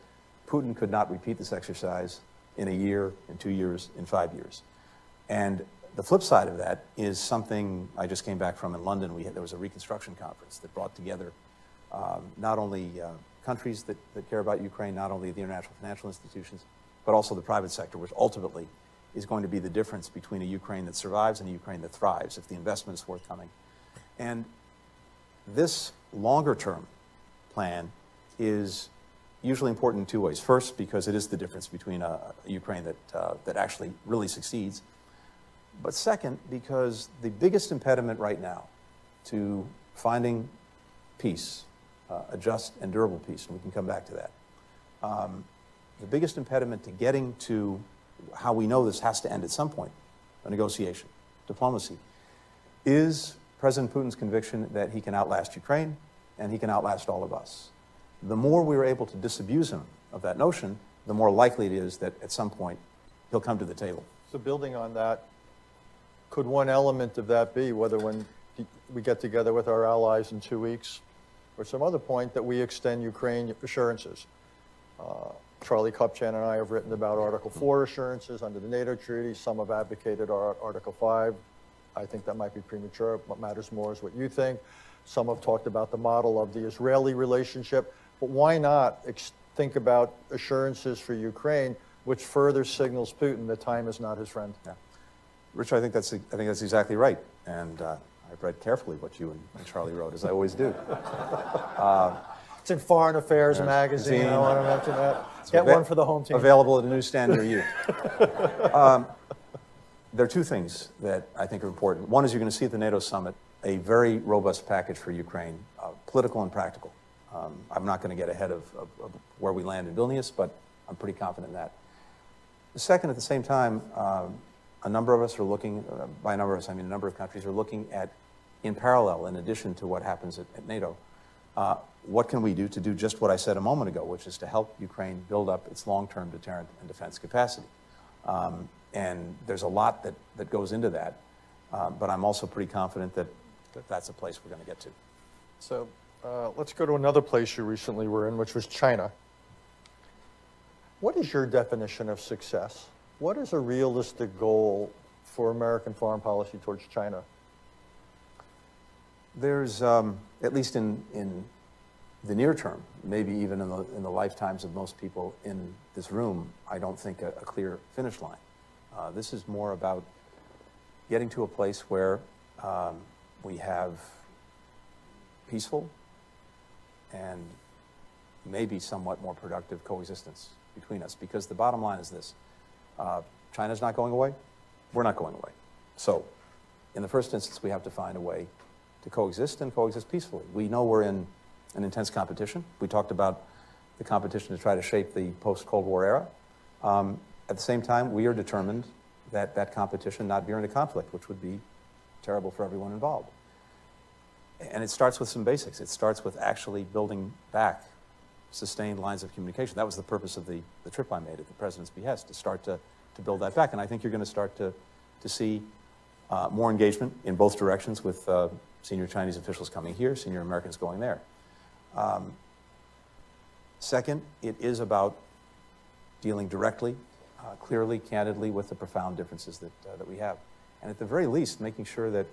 Putin could not repeat this exercise in a year, in 2 years, in 5 years. And the flip side of that is something I just came back from in London. There was a reconstruction conference that brought together not only countries that care about Ukraine, not only the international financial institutions, but also the private sector, which ultimately is going to be the difference between a Ukraine that survives and a Ukraine that thrives if the investment is forthcoming. And this longer-term plan is usually important in two ways. First, because it is the difference between a Ukraine that actually really succeeds. But second, because the biggest impediment right now to finding peace, a just and durable peace, and we can come back to that, the biggest impediment to getting to how we know this has to end at some point, a negotiation, diplomacy, is President Putin's conviction that he can outlast Ukraine and he can outlast all of us. The more we are able to disabuse him of that notion, the more likely it is that at some point he'll come to the table.
So building on that, could one element of that be whether when we get together with our allies in 2 weeks or some other point that we extend Ukraine assurances? Charlie Kupchan and I have written about Article 4 assurances under the NATO treaty. Some have advocated Article 5. I think that might be premature. What matters more is what you think. Some have talked about the model of the Israeli relationship. But why not think about assurances for Ukraine, which further signals Putin that time is not his friend?
Yeah. Rich, I think that's exactly right. And I've read carefully what you and Charlie wrote, as I always do.
It's in Foreign Affairs magazine. I want to mention that. Get one for the home team.
Available at a newsstand near you. There are two things that I think are important. One is you're going to see at the NATO summit a very robust package for Ukraine, political and practical. I'm not going to get ahead of where we land in Vilnius, but I'm pretty confident in that. The second, at the same time, a number of us are looking, by a number of us, I mean a number of countries are looking at, in parallel, in addition to what happens at NATO, what can we do to do just what I said a moment ago, which is to help Ukraine build up its long-term deterrent and defense capacity. And there's a lot that goes into that, but I'm also pretty confident that that's a place we're going to get to.
So let's go to another place you recently were in, which was China. What is your definition of success? What is a realistic goal for American foreign policy towards China?
There's, at least in the near term, maybe even in the lifetimes of most people in this room, I don't think a clear finish line. This is more about getting to a place where we have peaceful and maybe somewhat more productive coexistence between us. Because the bottom line is this. China's not going away. We're not going away. So in the first instance, we have to find a way to coexist and coexist peacefully. We know we're in an intense competition. We talked about the competition to try to shape the post-Cold War era. At the same time, we are determined that that competition not veer into conflict, which would be terrible for everyone involved. And it starts with some basics. It starts with actually building back sustained lines of communication. That was the purpose of the trip I made at the President's behest, to start to build that back. And I think you're going to start to see more engagement in both directions with senior Chinese officials coming here, senior Americans going there. Second, it is about dealing directly, clearly, candidly with the profound differences that we have. And at the very least, making sure that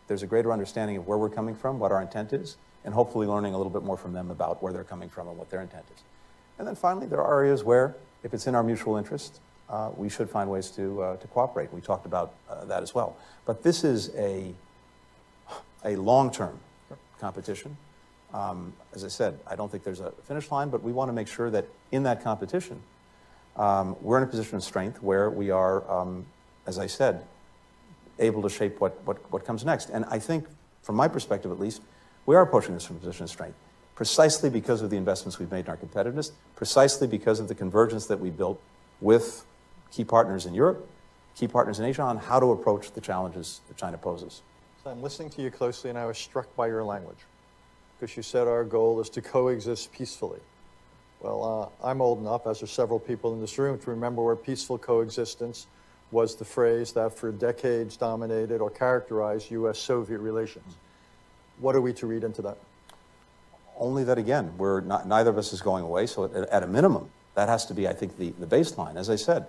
there's a greater understanding of where we're coming from, what our intent is, and hopefully learning a little bit more from them about where they're coming from and what their intent is. And then finally, there are areas where, if it's in our mutual interest, we should find ways to cooperate. We talked about that as well. But this is a long-term competition. As I said, I don't think there's a finish line, but we want to make sure that in that competition, we're in a position of strength where we are, as I said, able to shape what comes next. And I think, from my perspective at least, we are approaching this from a position of strength, precisely because of the investments we've made in our competitiveness, precisely because of the convergence that we built with key partners in Europe, key partners in Asia, on how to approach the challenges that China poses.
So I'm listening to you closely, and I was struck by your language, because you said our goal is to coexist peacefully. Well, I'm old enough, as are several people in this room, to remember where peaceful coexistence was the phrase that for decades dominated or characterized U.S.-Soviet relations. What are we to read into that?
Only that, again, neither of us is going away, so at a minimum, that has to be, I think, the baseline. As I said,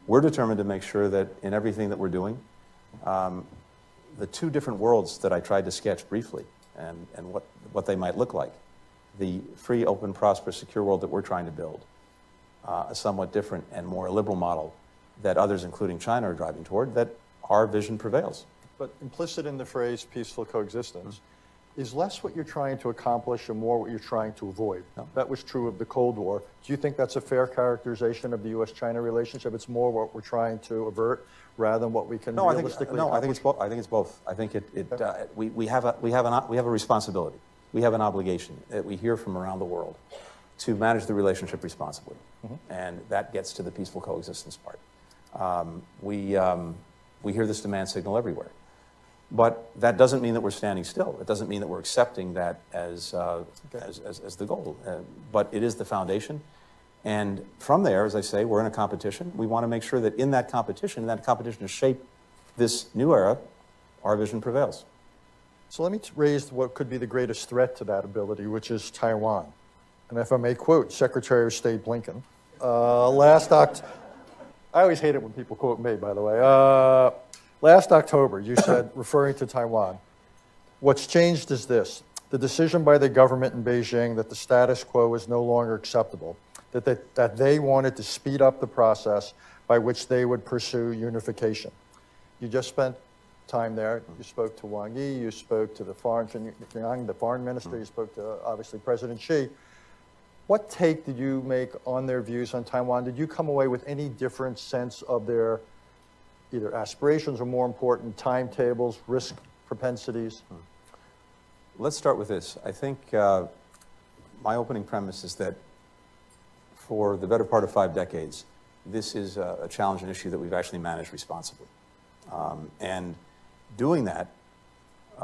we're determined to make sure that in everything that we're doing, the two different worlds that I tried to sketch briefly and what they might look like, the free, open, prosperous, secure world that we're trying to build, a somewhat different and more liberal model that others, including China, are driving toward, that our vision prevails.
But implicit in the phrase peaceful coexistence is less what you're trying to accomplish and more what you're trying to avoid.
No.
That was true of the Cold War. Do you think that's a fair characterization of the U.S.-China relationship? It's more what we're trying to avert rather than what we can realistically accomplish?
I think it's both. I think it's both. I think we have a responsibility. We have an obligation that we hear from around the world to manage the relationship responsibly, and that gets to the peaceful coexistence part. We hear this demand signal everywhere. But that doesn't mean that we're standing still. It doesn't mean that we're accepting that as the goal. But it is the foundation. And from there, as I say, we're in a competition. We want to make sure that in that competition to shape this new era, our vision prevails.
So let me raise what could be the greatest threat to that ability, which is Taiwan. And if I may quote Secretary of State Blinken, I always hate it when people quote me, by the way. Last October, you said, referring to Taiwan, what's changed is this: the decision by the government in Beijing that the status quo is no longer acceptable, that they wanted to speed up the process by which they would pursue unification. You just spent time there. You spoke to Wang Yi, you spoke to the foreign minister, you spoke to, obviously, President Xi. What take did you make on their views on Taiwan? Did you come away with any different sense of their either aspirations or, more important, timetables, risk propensities?
Let's start with this. I think my opening premise is that for the better part of 5 decades, this is a challenge and issue that we've actually managed responsibly. And doing that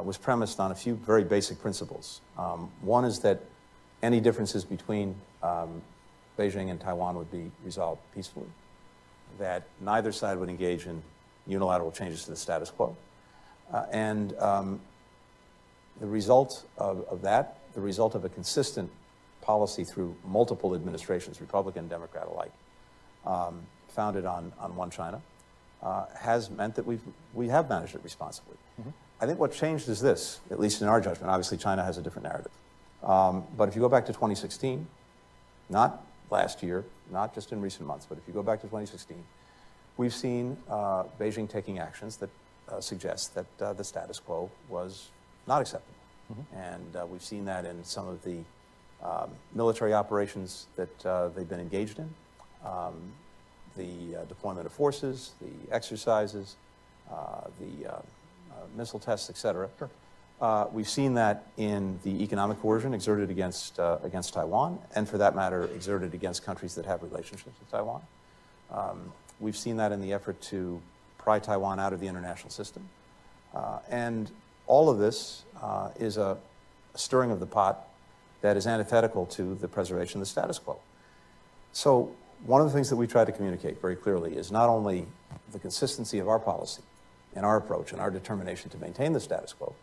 was premised on a few very basic principles. One is that any differences between Beijing and Taiwan would be resolved peacefully, that neither side would engage in unilateral changes to the status quo. And the result of that, the result of a consistent policy through multiple administrations, Republican and Democrat alike, founded on one China, has meant that we have managed it responsibly. I think what changed is this, at least in our judgment. Obviously, China has a different narrative. But if you go back to 2016, not last year, not just in recent months, but if you go back to 2016, we've seen Beijing taking actions that suggest that the status quo was not acceptable. And we've seen that in some of the military operations that they've been engaged in, the deployment of forces, the exercises, the missile tests, et cetera. Sure. We've seen that in the economic coercion exerted against Taiwan, and for that matter, exerted against countries that have relationships with Taiwan. We've seen that in the effort to pry Taiwan out of the international system. And all of this is a stirring of the pot that is antithetical to the preservation of the status quo. So one of the things that we try to communicate very clearly is not only the consistency of our policy and our approach and our determination to maintain the status quo,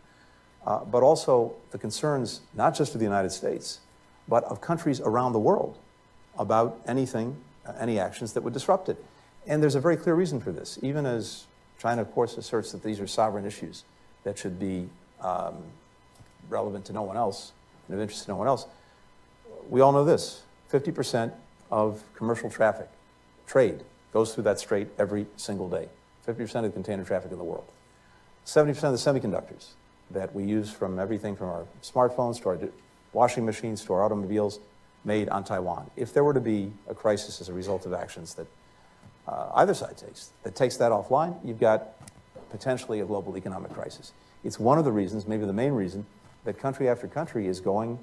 but also the concerns not just of the United States, but of countries around the world about anything, any actions that would disrupt it. And there's a very clear reason for this, even as China, of course, asserts that these are sovereign issues that should be relevant to no one else, and of interest to no one else. We all know this: 50% of commercial traffic, trade, goes through that strait every single day. 50% of the container traffic in the world. 70% of the semiconductors that we use, from everything from our smartphones to our washing machines to our automobiles, made on Taiwan. If there were to be a crisis as a result of actions that either side takes that offline, you've got potentially a global economic crisis. It's one of the reasons, maybe the main reason, that country after country is going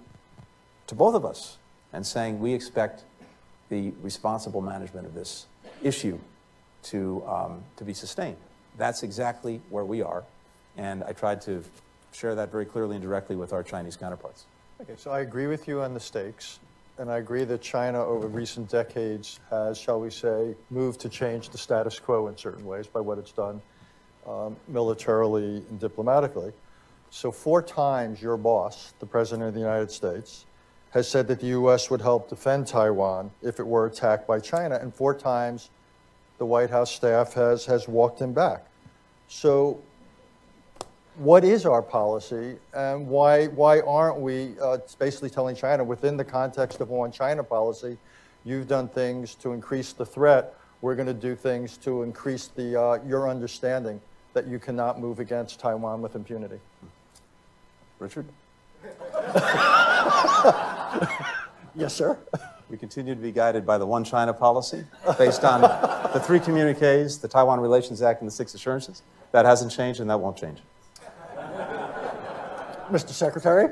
to both of us and saying we expect the responsible management of this issue to be sustained. That's exactly where we are, and I tried to share that very clearly and directly with our Chinese counterparts.
Okay, so I agree with you on the stakes. and I agree that China over recent decades has, shall we say, moved to change the status quo in certain ways by what it's done militarily and diplomatically. So 4 times your boss, the President of the United States, has said that the U.S. would help defend Taiwan if it were attacked by China, and 4 times the White House staff has walked him back. So what is our policy, and why aren't we basically telling China, within the context of one China policy, you've done things to increase the threat, we're going to do things to increase the your understanding that you cannot move against Taiwan with impunity?
Richard?
Yes, sir.
We continue to be guided by the One China policy based on the 3 communiques, the Taiwan Relations Act, and the 6 assurances. That hasn't changed, and that won't change.
Mr. Secretary,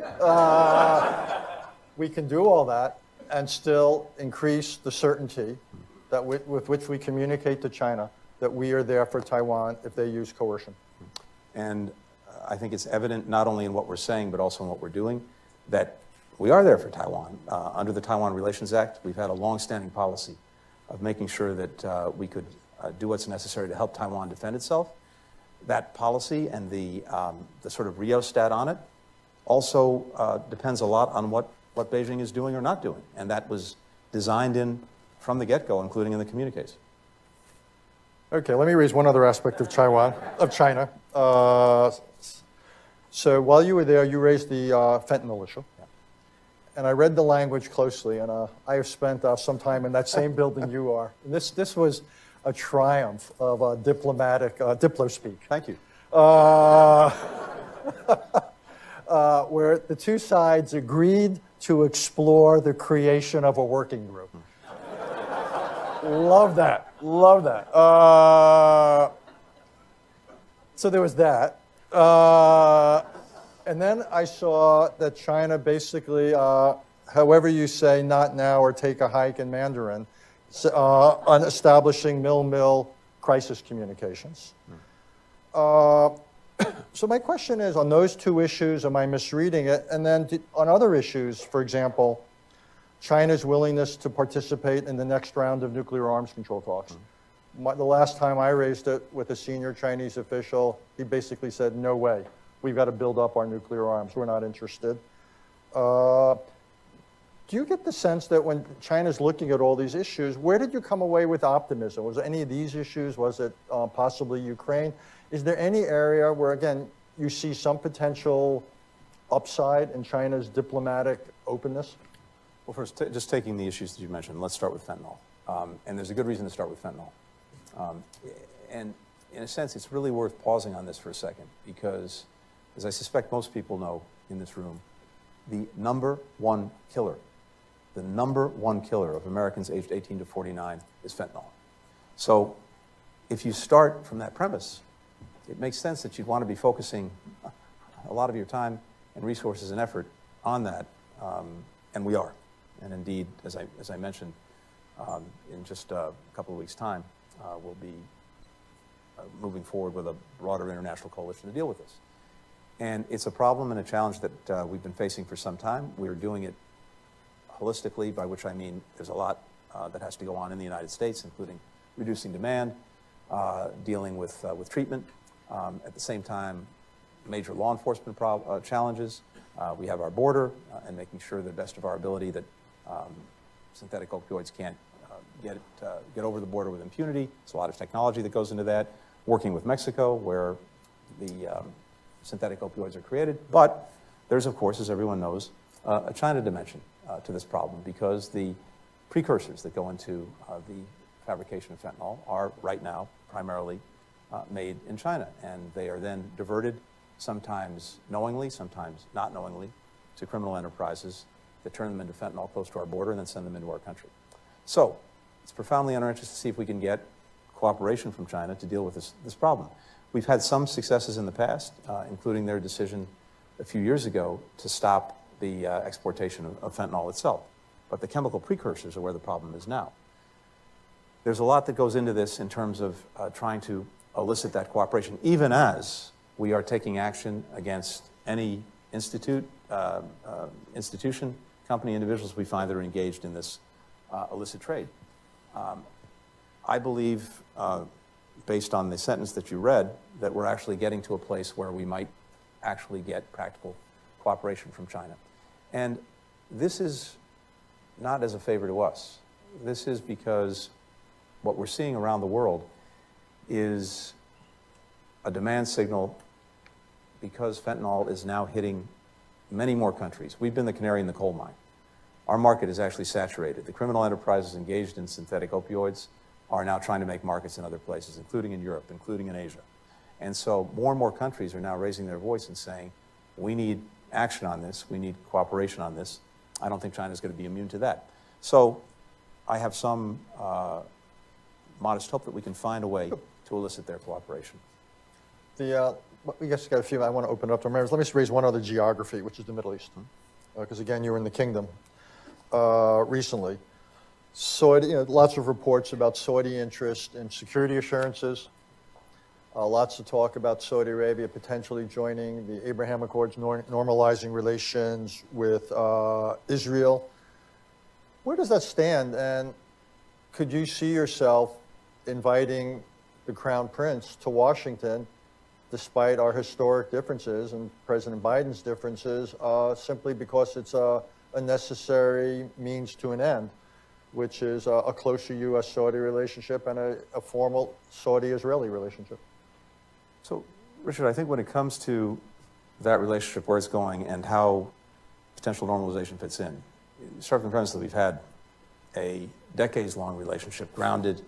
we can do all that and still increase the certainty that with which we communicate to China that we are there for Taiwan if they use coercion.
And I think it's evident not only in what we're saying, but also in what we're doing, that we are there for Taiwan. Under the Taiwan Relations Act, we've had a long-standing policy of making sure that we could do what's necessary to help Taiwan defend itself. That policy and the sort of rheostat on it also depends a lot on what Beijing is doing or not doing. And that was designed in from the get-go, including in the communiques.
Okay, let me raise one other aspect of China. So while you were there, you raised the fentanyl issue.
Yeah.
And I read the language closely, and I have spent some time in that same building you are. And this was a triumph of diplomatic diplo-speak.
Thank you.
Where the 2 sides agreed to explore the creation of a working group. Love that. Love that. So there was that. And then I saw that China basically, however you say not now or take a hike in Mandarin, on establishing mill crisis communications. So my question is, on those 2 issues, am I misreading it? And then on other issues, for example, China's willingness to participate in the next round of nuclear arms control talks. The last time I raised it with a senior Chinese official, he basically said, no way. We've got to build up our nuclear arms. We're not interested. Do you get the sense that when China's looking at all these issues, where did you come away with optimism? Was it any of these issues? Was it possibly Ukraine? Is there any area where, again, you see some potential upside in China's diplomatic openness?
Well, first, just taking the issues that you mentioned, let's start with fentanyl. And there's a good reason to start with fentanyl. And in a sense, it's really worth pausing on this for a second because, as I suspect most people know in this room, the number 1 killer of Americans aged 18 to 49 is fentanyl. So if you start from that premise, it makes sense that you'd want to be focusing a lot of your time and resources and effort on that, and we are. And indeed, as I mentioned, in just a couple of weeks' time, we'll be moving forward with a broader international coalition to deal with this. And it's a problem and a challenge that we've been facing for some time. We're doing it holistically, by which I mean there's a lot that has to go on in the United States, including reducing demand, dealing with treatment. At the same time, major law enforcement challenges. We have our border and making sure, to the best of our ability, that synthetic opioids can't get over the border with impunity. There's a lot of technology that goes into that. Working with Mexico, where the synthetic opioids are created. But there's, of course, as everyone knows, a China dimension to this problem, because the precursors that go into the fabrication of fentanyl are right now primarily made in China, and they are then diverted, sometimes knowingly, sometimes not knowingly, to criminal enterprises that turn them into fentanyl close to our border and then send them into our country. So it's profoundly in our interest to see if we can get cooperation from China to deal with this problem. We've had some successes in the past, including their decision a few years ago to stop the exportation of fentanyl itself. But the chemical precursors are where the problem is now. There's a lot that goes into this in terms of trying to elicit that cooperation, even as we are taking action against any institution company individuals we find that are engaged in this illicit trade. I believe, based on the sentence that you read, that we're actually getting to a place where we might actually get practical cooperation from China. And this is not as a favor to us. This is because what we're seeing around the world is a demand signal because fentanyl is now hitting many more countries. We've been the canary in the coal mine. Our market is actually saturated. The criminal enterprises engaged in synthetic opioids are now trying to make markets in other places, including in Europe, including in Asia. And so more and more countries are now raising their voice and saying, we need action on this, we need cooperation on this. I don't think China's going to be immune to that. So I have some modest hope that we can find a way to elicit their cooperation.
We just got a few. I want to open it up to members. Let me just raise one other geography, which is the Middle East, because again, you were in the kingdom recently. Saudi, lots of reports about Saudi interest in security assurances. Lots of talk about Saudi Arabia potentially joining the Abraham Accords, normalizing relations with Israel. Where does that stand? And could you see yourself inviting the Crown Prince to Washington, despite our historic differences and President Biden's differences, simply because it's a necessary means to an end, which is a closer U.S.-Saudi relationship and a formal Saudi-Israeli relationship?
So, Richard, I think when it comes to that relationship, where it's going, and how potential normalization fits in, start from the premise that we've had a decades-long relationship grounded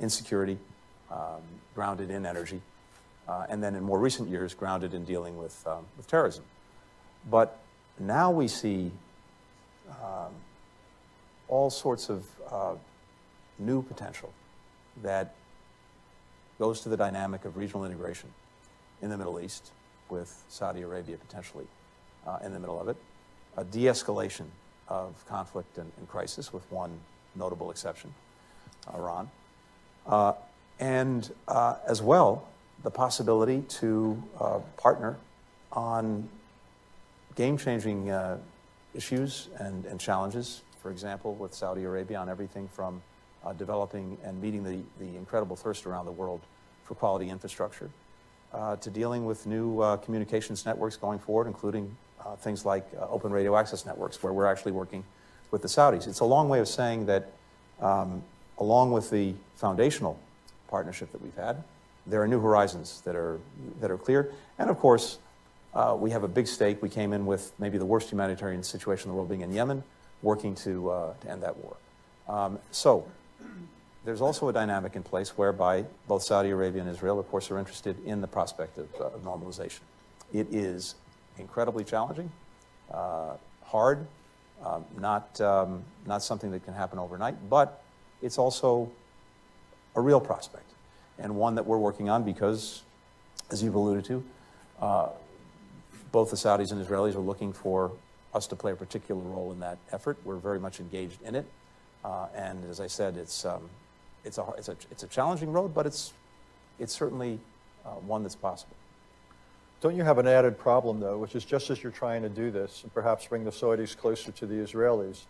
in security, grounded in energy, and then in more recent years, grounded in dealing with terrorism. But now we see all sorts of new potential that goes to the dynamic of regional integration in the Middle East, with Saudi Arabia potentially in the middle of it, a de-escalation of conflict and crisis, with one notable exception, Iran, and as well, the possibility to partner on game-changing issues and challenges, for example, with Saudi Arabia on everything from developing and meeting the incredible thirst around the world for quality infrastructure, to dealing with new communications networks going forward, including things like open radio access networks, where we're actually working with the Saudis. It's a long way of saying that along with the foundational partnership that we've had, there are new horizons that are clear. And of course, we have a big stake. We came in with maybe the worst humanitarian situation in the world, being in Yemen, working to end that war. So there's also a dynamic in place whereby both Saudi Arabia and Israel, of course, are interested in the prospect of normalization. It is incredibly challenging, hard, not something that can happen overnight, but it's also a real prospect, and one that we're working on because, as you've alluded to, both the Saudis and Israelis are looking for us to play a particular role in that effort. We're very much engaged in it, and as I said, it's a challenging road, but it's certainly one that's possible.
Don't you have an added problem, though, which is just as you're trying to do this, and perhaps bring the Saudis closer to the Israelis,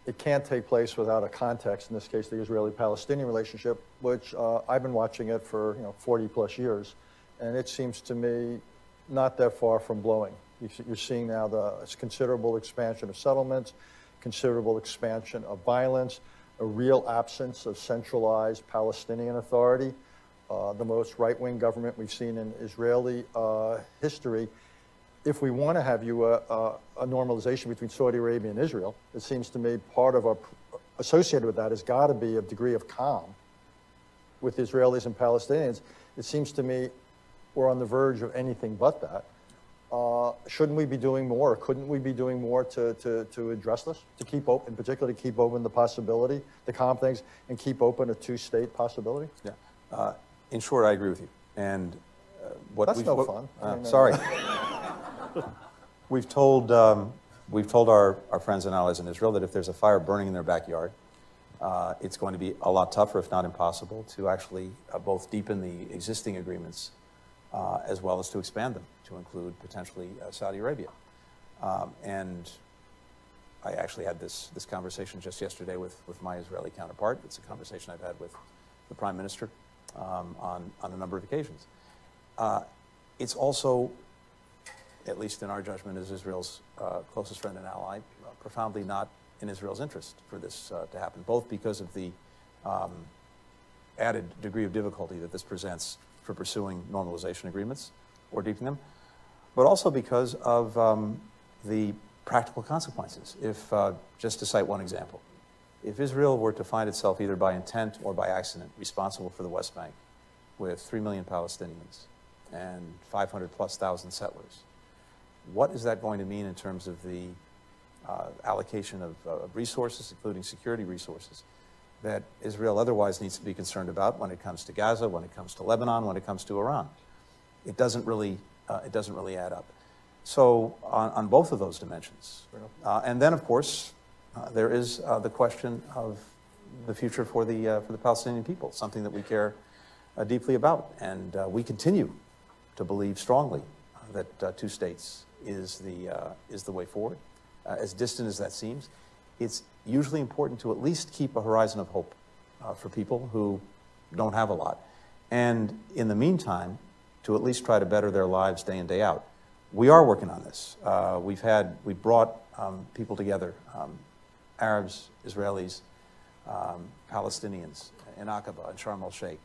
it can't take place without a context, in this case, the Israeli-Palestinian relationship, which I've been watching it for 40 plus years, and it seems to me not that far from blowing. You're seeing now the considerable expansion of settlements, considerable expansion of violence, a real absence of centralized Palestinian authority, the most right-wing government we've seen in Israeli history. If we want to have a normalization between Saudi Arabia and Israel, it seems to me part of associated with that has got to be a degree of calm with Israelis and Palestinians. It seems to me we're on the verge of anything but that. Shouldn't we be doing more? Or couldn't we be doing more to address this? To keep open, in particular, to keep open the possibility, the calm things, and keep open a two-state possibility?
Yeah. In short, I agree with you. And
that's no fun.
Sorry. We've told our friends and allies in Israel that if there's a fire burning in their backyard, it's going to be a lot tougher, if not impossible, to actually both deepen the existing agreements as well as to expand them to include potentially Saudi Arabia. And I actually had this conversation just yesterday with my Israeli counterpart. It's a conversation I've had with the Prime Minister on a number of occasions. It's also, at least in our judgment as Israel's closest friend and ally, profoundly not in Israel's interest for this to happen, both because of the added degree of difficulty that this presents for pursuing normalization agreements or deepening them, but also because of the practical consequences. If, just to cite one example, if Israel were to find itself either by intent or by accident responsible for the West Bank with 3 million Palestinians and 500,000+ settlers, what is that going to mean in terms of the allocation of resources, including security resources, that Israel otherwise needs to be concerned about when it comes to Gaza, when it comes to Lebanon, when it comes to Iran? It doesn't really add up. So on both of those dimensions. And then, of course, there is the question of the future for the Palestinian people, something that we care deeply about. And we continue to believe strongly that two states is the way forward. As distant as that seems, it's usually important to at least keep a horizon of hope for people who don't have a lot. And in the meantime, to at least try to better their lives day in, day out. We are working on this. We've brought people together, Arabs, Israelis, Palestinians in Aqaba and Sharm el-Sheikh,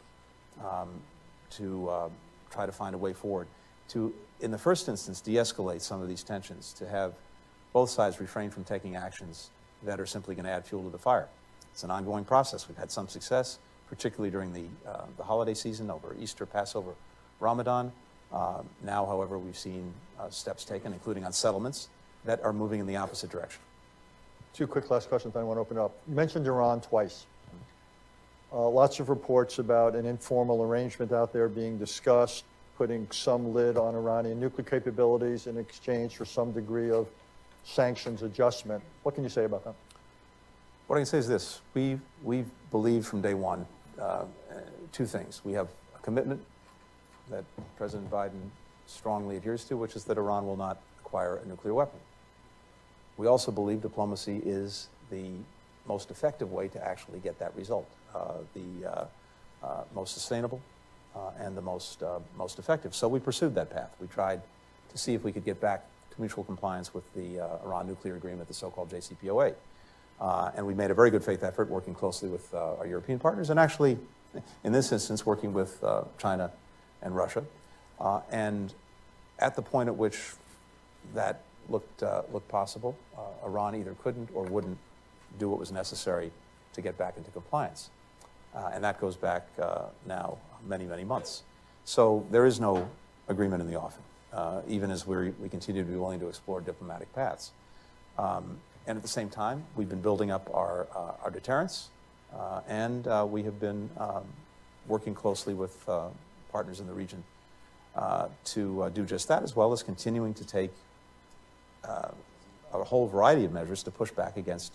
to try to find a way forward to, in the first instance, de-escalate some of these tensions, to have both sides refrain from taking actions that are simply going to add fuel to the fire. It's an ongoing process. We've had some success, particularly during the holiday season over Easter, Passover, Ramadan. Now, however, we've seen steps taken, including on settlements, that are moving in the opposite direction.
Two quick last questions, then I want to open it up. You mentioned Iran twice. Lots of reports about an informal arrangement out there being discussed, putting some lid on Iranian nuclear capabilities in exchange for some degree of sanctions adjustment. What can you say about that?
What I can say is this. We've believed from day one two things. We have a commitment that President Biden strongly adheres to, which is that Iran will not acquire a nuclear weapon. We also believe diplomacy is the most effective way to actually get that result, the most sustainable and the most effective. So we pursued that path. We tried to see if we could get back to mutual compliance with the Iran nuclear agreement, the so-called JCPOA. And we made a very good faith effort working closely with our European partners, and actually, in this instance, working with China and Russia. And at the point at which that looked possible, Iran either couldn't or wouldn't do what was necessary to get back into compliance. And that goes back now many, many months. So there is no agreement in the offing, even as we continue to be willing to explore diplomatic paths. And at the same time, we've been building up our deterrence, and we have been working closely with partners in the region to do just that, as well as continuing to take a whole variety of measures to push back against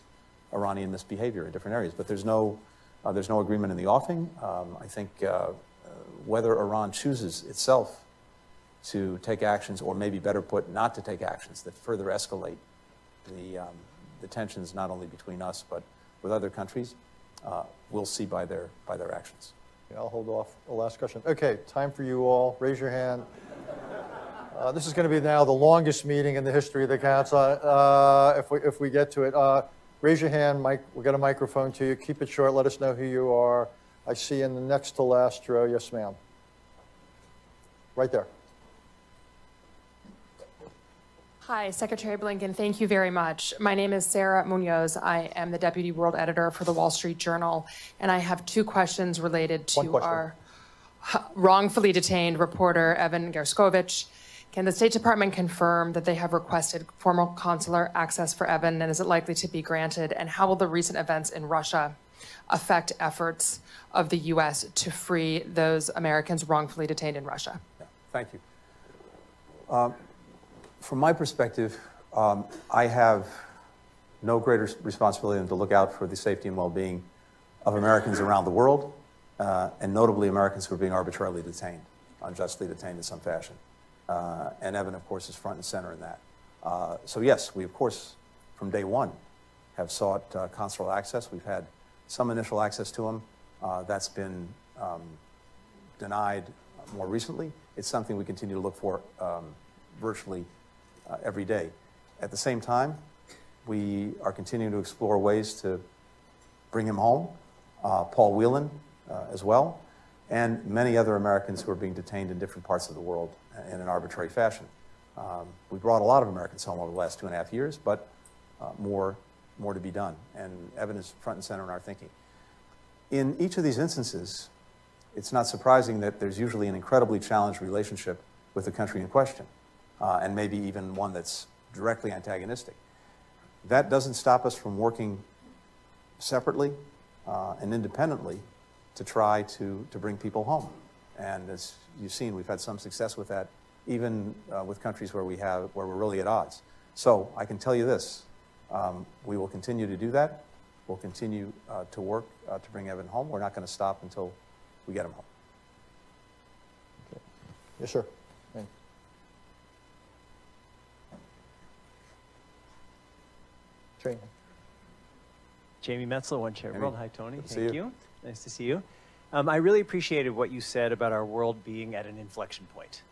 Iranian misbehavior in different areas. But there's no agreement in the offing. I think whether Iran chooses itself to take actions, or maybe better put, not to take actions that further escalate the tensions not only between us but with other countries, we'll see by their actions.
Yeah, I'll hold off the last question. Okay, time for you all. Raise your hand. This is going to be now the longest meeting in the history of the council, if we get to it. Raise your hand, Mike. We'll get a microphone to you. Keep it short. Let us know who you are. I see in the next to last row. Yes, ma'am. Right there.
Hi, Secretary Blinken. Thank you very much. My name is Sarah Munoz. I am the Deputy World Editor for the Wall Street Journal, and I have two questions related to our wrongfully detained reporter, Evan Gershkovich. Can the State Department confirm that they have requested formal consular access for Evan, and is it likely to be granted? And how will the recent events in Russia affect efforts of the U.S. to free those Americans wrongfully detained in Russia?
Yeah, thank you. From my perspective, I have no greater responsibility than to look out for the safety and well-being of Americans around the world, and notably Americans who are being arbitrarily detained, unjustly detained in some fashion. And Evan, of course, is front and center in that. So yes, we of course, from day one, have sought consular access. We've had some initial access to them. That's been denied more recently. It's something we continue to look for virtually every day. At the same time, we are continuing to explore ways to bring him home, Paul Whelan as well, and many other Americans who are being detained in different parts of the world in an arbitrary fashion. We brought a lot of Americans home over the last 2.5 years, but more to be done, and evidence front and center in our thinking. In each of these instances, it's not surprising that there's usually an incredibly challenged relationship with the country in question, and maybe even one that's directly antagonistic. That doesn't stop us from working separately and independently to try to bring people home. And as you've seen, we've had some success with that, even with countries where we're really at odds. So I can tell you this, we will continue to do that. We'll continue to work to bring Evan home. We're not going to stop until we get him home.
Okay. Yes, sir. Thanks. Jamie.
Jamie Metzler, One Chair World. Hi, Tony. Thank you. Nice to see you. I really appreciated what you said about our world being at an inflection point.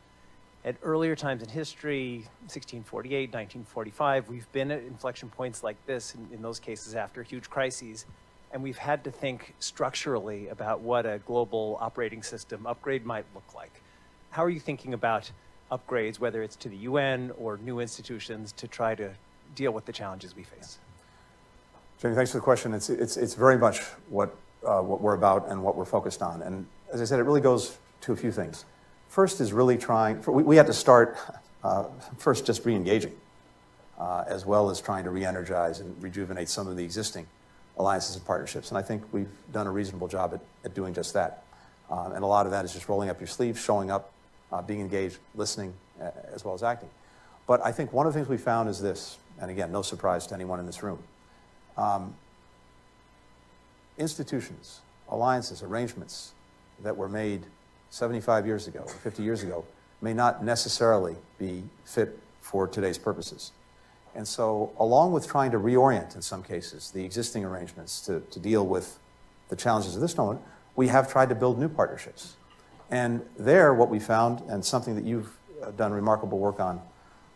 At earlier times in history, 1648, 1945, we've been at inflection points like this, in those cases after huge crises, and we've had to think structurally about what a global operating system upgrade might look like. How are you thinking about upgrades, whether it's to the UN or new institutions, to try to deal with the challenges we face?
Jamie, thanks for the question. It's very much what we're about and what we're focused on. And as I said, it really goes to a few things. First is really we had to start first just re-engaging, as well as trying to re-energize and rejuvenate some of the existing alliances and partnerships. And I think we've done a reasonable job at doing just that. And a lot of that is just rolling up your sleeves, showing up, being engaged, listening, as well as acting. But I think one of the things we found is this, and again, no surprise to anyone in this room. Institutions, alliances, arrangements that were made 75 years ago, or 50 years ago, may not necessarily be fit for today's purposes. And so, along with trying to reorient, in some cases, the existing arrangements to deal with the challenges of this moment, we have tried to build new partnerships. And there, what we found, and something that you've done remarkable work on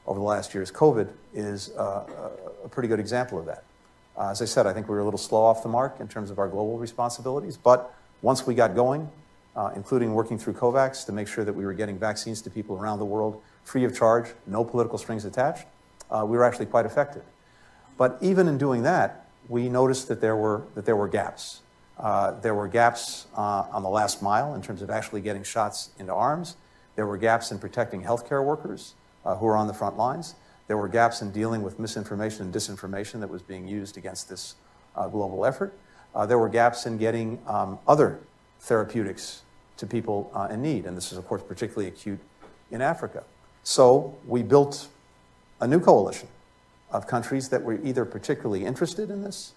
over the last years, COVID is a pretty good example of that. As I said, I think we were a little slow off the mark in terms of our global responsibilities, but once we got going, including working through COVAX to make sure that we were getting vaccines to people around the world free of charge, no political strings attached, we were actually quite effective. But even in doing that, we noticed that there were gaps. There were gaps on the last mile in terms of actually getting shots into arms. There were gaps in protecting healthcare workers who are on the front lines. There were gaps in dealing with misinformation and disinformation that was being used against this global effort. There were gaps in getting other therapeutics to people in need, and this is, of course, particularly acute in Africa. So we built a new coalition of countries that were either particularly interested in this,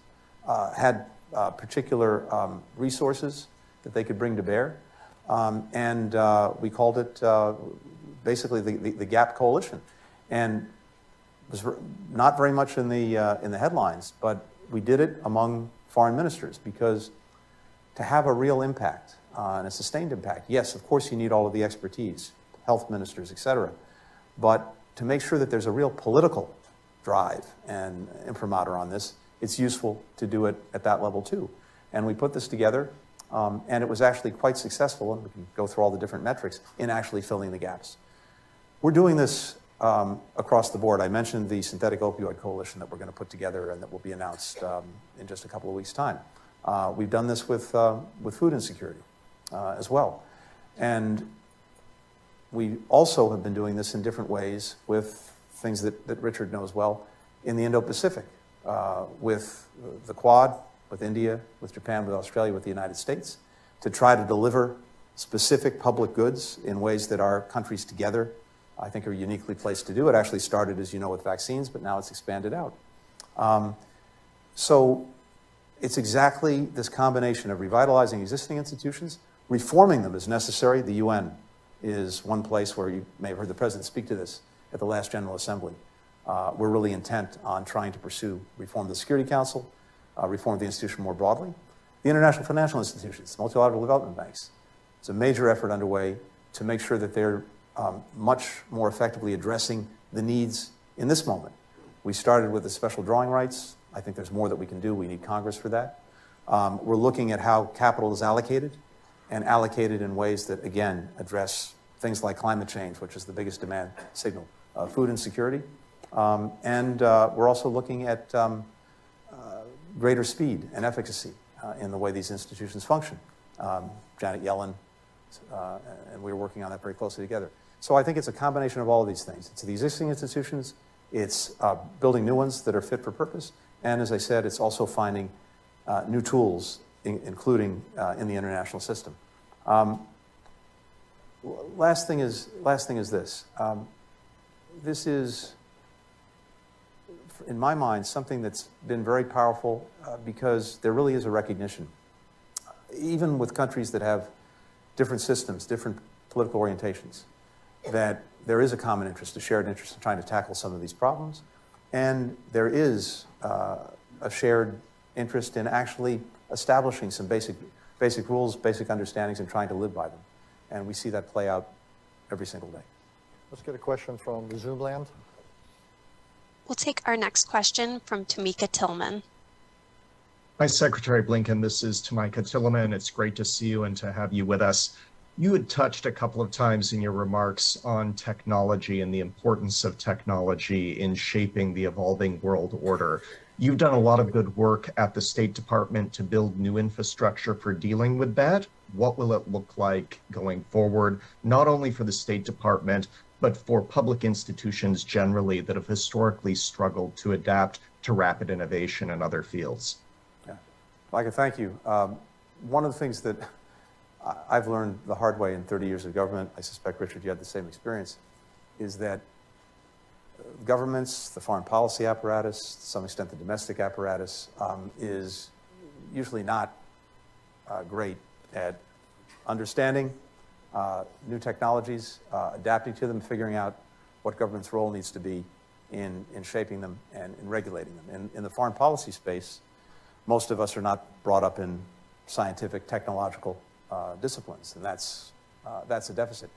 had particular resources that they could bring to bear, and we called it basically the GAP Coalition. And it was not very much in the headlines, but we did it among foreign ministers because to have a real impact and a sustained impact, yes, of course you need all of the expertise, health ministers, et cetera, but to make sure that there's a real political drive and imprimatur on this, it's useful to do it at that level too. And we put this together, and it was actually quite successful, and we can go through all the different metrics, in actually filling the gaps. We're doing this across the board. I mentioned the synthetic opioid coalition that we're going to put together and that will be announced in just a couple of weeks' time. We've done this with food insecurity as well. And we also have been doing this in different ways with things that Richard knows well in the Indo-Pacific, with the Quad, with India, with Japan, with Australia, with the United States, to try to deliver specific public goods in ways that our countries together, I think, are uniquely placed to do. It actually started, as you know, with vaccines, but now it's expanded out. So it's exactly this combination of revitalizing existing institutions, reforming them as necessary. The UN is one place where you may have heard the President speak to this at the last General Assembly. we're really intent on trying to pursue reform of the Security Council, reform of the institution more broadly, the international financial institutions, multilateral development banks. It's a major effort underway to make sure that they're much more effectively addressing the needs in this moment. We started with the special drawing rights. I think there's more that we can do. We need Congress for that. We're looking at how capital is allocated and allocated in ways that, again, address things like climate change, which is the biggest demand signal, food insecurity. And we're also looking at greater speed and efficacy in the way these institutions function. Janet Yellen, and we were working on that very closely together. So I think it's a combination of all of these things. It's the existing institutions, it's building new ones that are fit for purpose, and as I said, it's also finding new tools, including in the international system. Last thing is this. This is, in my mind, something that's been very powerful because there really is a recognition, even with countries that have different systems, different political orientations, that there is a common interest, a shared interest in trying to tackle some of these problems, and there is a shared interest in actually establishing some basic rules, basic understandings, and trying to live by them. And we see that play out every single day.
Let's get a question from the Zoom land.
We'll take our next question from Tamika Tillman.
Hi, Secretary Blinken. This is Tamika Tillman. It's great to see you and to have you with us. You had touched a couple of times in your remarks on technology and the importance of technology in shaping the evolving world order. You've done a lot of good work at the State Department to build new infrastructure for dealing with that. What will it look like going forward, not only for the State Department, but for public institutions generally that have historically struggled to adapt to rapid innovation in other fields?
Yeah. Micah, thank you. One of the things that I've learned the hard way in 30 years of government, I suspect, Richard, you had the same experience, is that governments, the foreign policy apparatus, to some extent the domestic apparatus, is usually not great at understanding new technologies, adapting to them, figuring out what government's role needs to be in shaping them and in regulating them. And in the foreign policy space, most of us are not brought up in scientific, technological disciplines, and that's a deficit.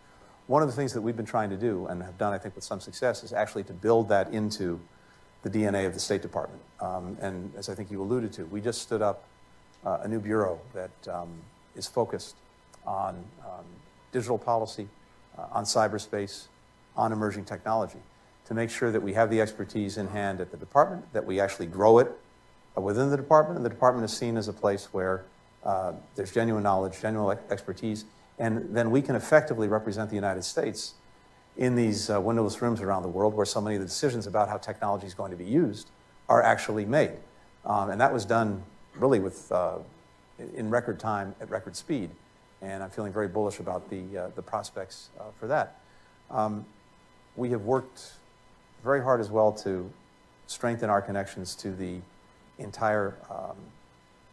One of the things that we've been trying to do, and have done, I think, with some success, is actually to build that into the DNA of the State Department. And as I think you alluded to, we just stood up a new bureau that is focused on digital policy, on cyberspace, on emerging technology, to make sure that we have the expertise in hand at the department, that we actually grow it within the department, and the department is seen as a place where there's genuine knowledge, genuine expertise, and then we can effectively represent the United States in these windowless rooms around the world where so many of the decisions about how technology is going to be used are actually made. And that was done really with, in record time, at record speed. And I'm feeling very bullish about the prospects for that. We have worked very hard as well to strengthen our connections to the entire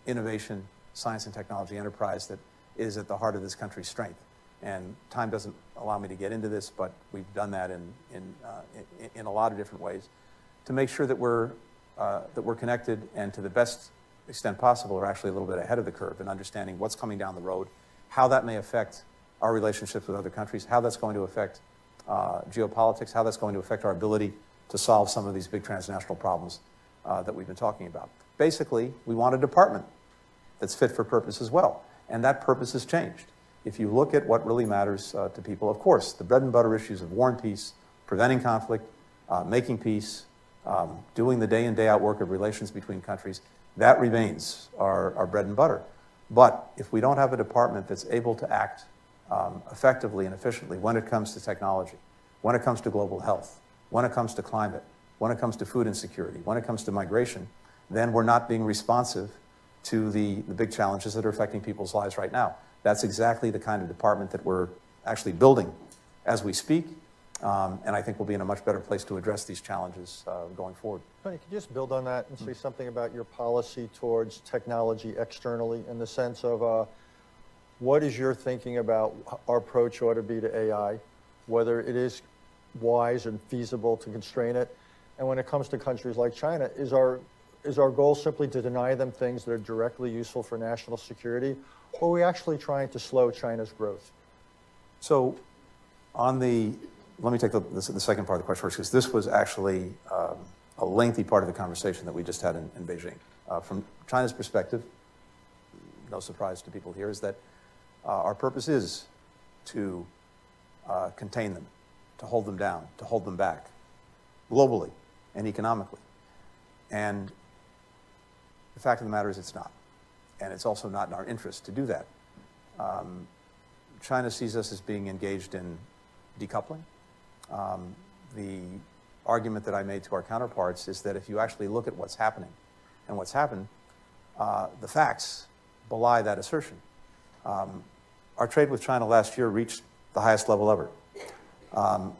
innovation, science and technology enterprise that is at the heart of this country's strength. And time doesn't allow me to get into this, but we've done that in a lot of different ways to make sure that we're connected, and to the best extent possible are actually a little bit ahead of the curve in understanding what's coming down the road, how that may affect our relationships with other countries, how that's going to affect geopolitics, how that's going to affect our ability to solve some of these big transnational problems that we've been talking about. Basically, we want a department that's fit for purpose as well, and that purpose has changed. If you look at what really matters to people, of course, the bread and butter issues of war and peace, preventing conflict, making peace, doing the day in, day out work of relations between countries, that remains our bread and butter. But if we don't have a department that's able to act effectively and efficiently when it comes to technology, when it comes to global health, when it comes to climate, when it comes to food insecurity, when it comes to migration, then we're not being responsive to the big challenges that are affecting people's lives right now. That's exactly the kind of department that we're actually building as we speak, and I think we'll be in a much better place to address these challenges going forward.
Tony, could you just build on that and say something about your policy towards technology externally, in the sense of what is your thinking about our approach ought to be to AI, whether it is wise and feasible to constrain it, And when it comes to countries like China, is our goal simply to deny them things that are directly useful for national security, or are we actually trying to slow China's growth?
So let me take the second part of the question first, because this was actually a lengthy part of the conversation that we just had in Beijing. From China's perspective, no surprise to people here, is that our purpose is to contain them, to hold them down, to hold them back, globally and economically. And the fact of the matter is it's not. And it's also not in our interest to do that. China sees us as being engaged in decoupling. The argument that I made to our counterparts is that if you actually look at what's happening and what's happened, the facts belie that assertion. Our trade with China last year reached the highest level ever.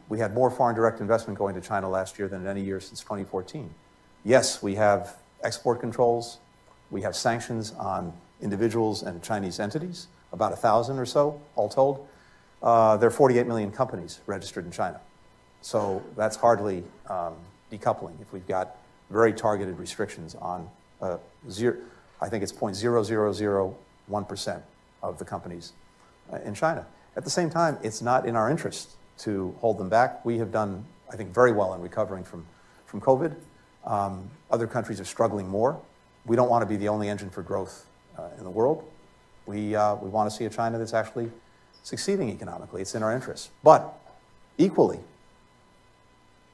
We had more foreign direct investment going to China last year than in any year since 2014. Yes, we have export controls. We have sanctions on individuals and Chinese entities, about 1,000 or so, all told. There are 48 million companies registered in China. So that's hardly decoupling if we've got very targeted restrictions on I think it's 0.0001% of the companies in China. At the same time, it's not in our interest to hold them back. We have done, I think, very well in recovering from COVID. Other countries are struggling more. We don't want to be the only engine for growth in the world. We want to see a China that's actually succeeding economically. It's in our interest. But equally,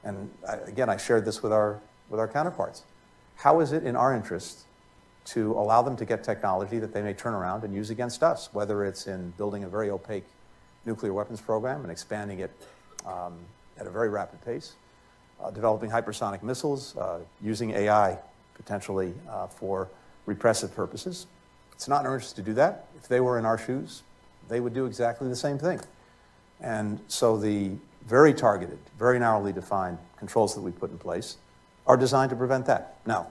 and again, I shared this with our counterparts, how is it in our interest to allow them to get technology that they may turn around and use against us, whether it's in building a very opaque nuclear weapons program and expanding it at a very rapid pace, developing hypersonic missiles, using AI potentially for repressive purposes. It's not in our interest to do that. If they were in our shoes, they would do exactly the same thing. And so the very targeted, very narrowly defined controls that we put in place are designed to prevent that. Now,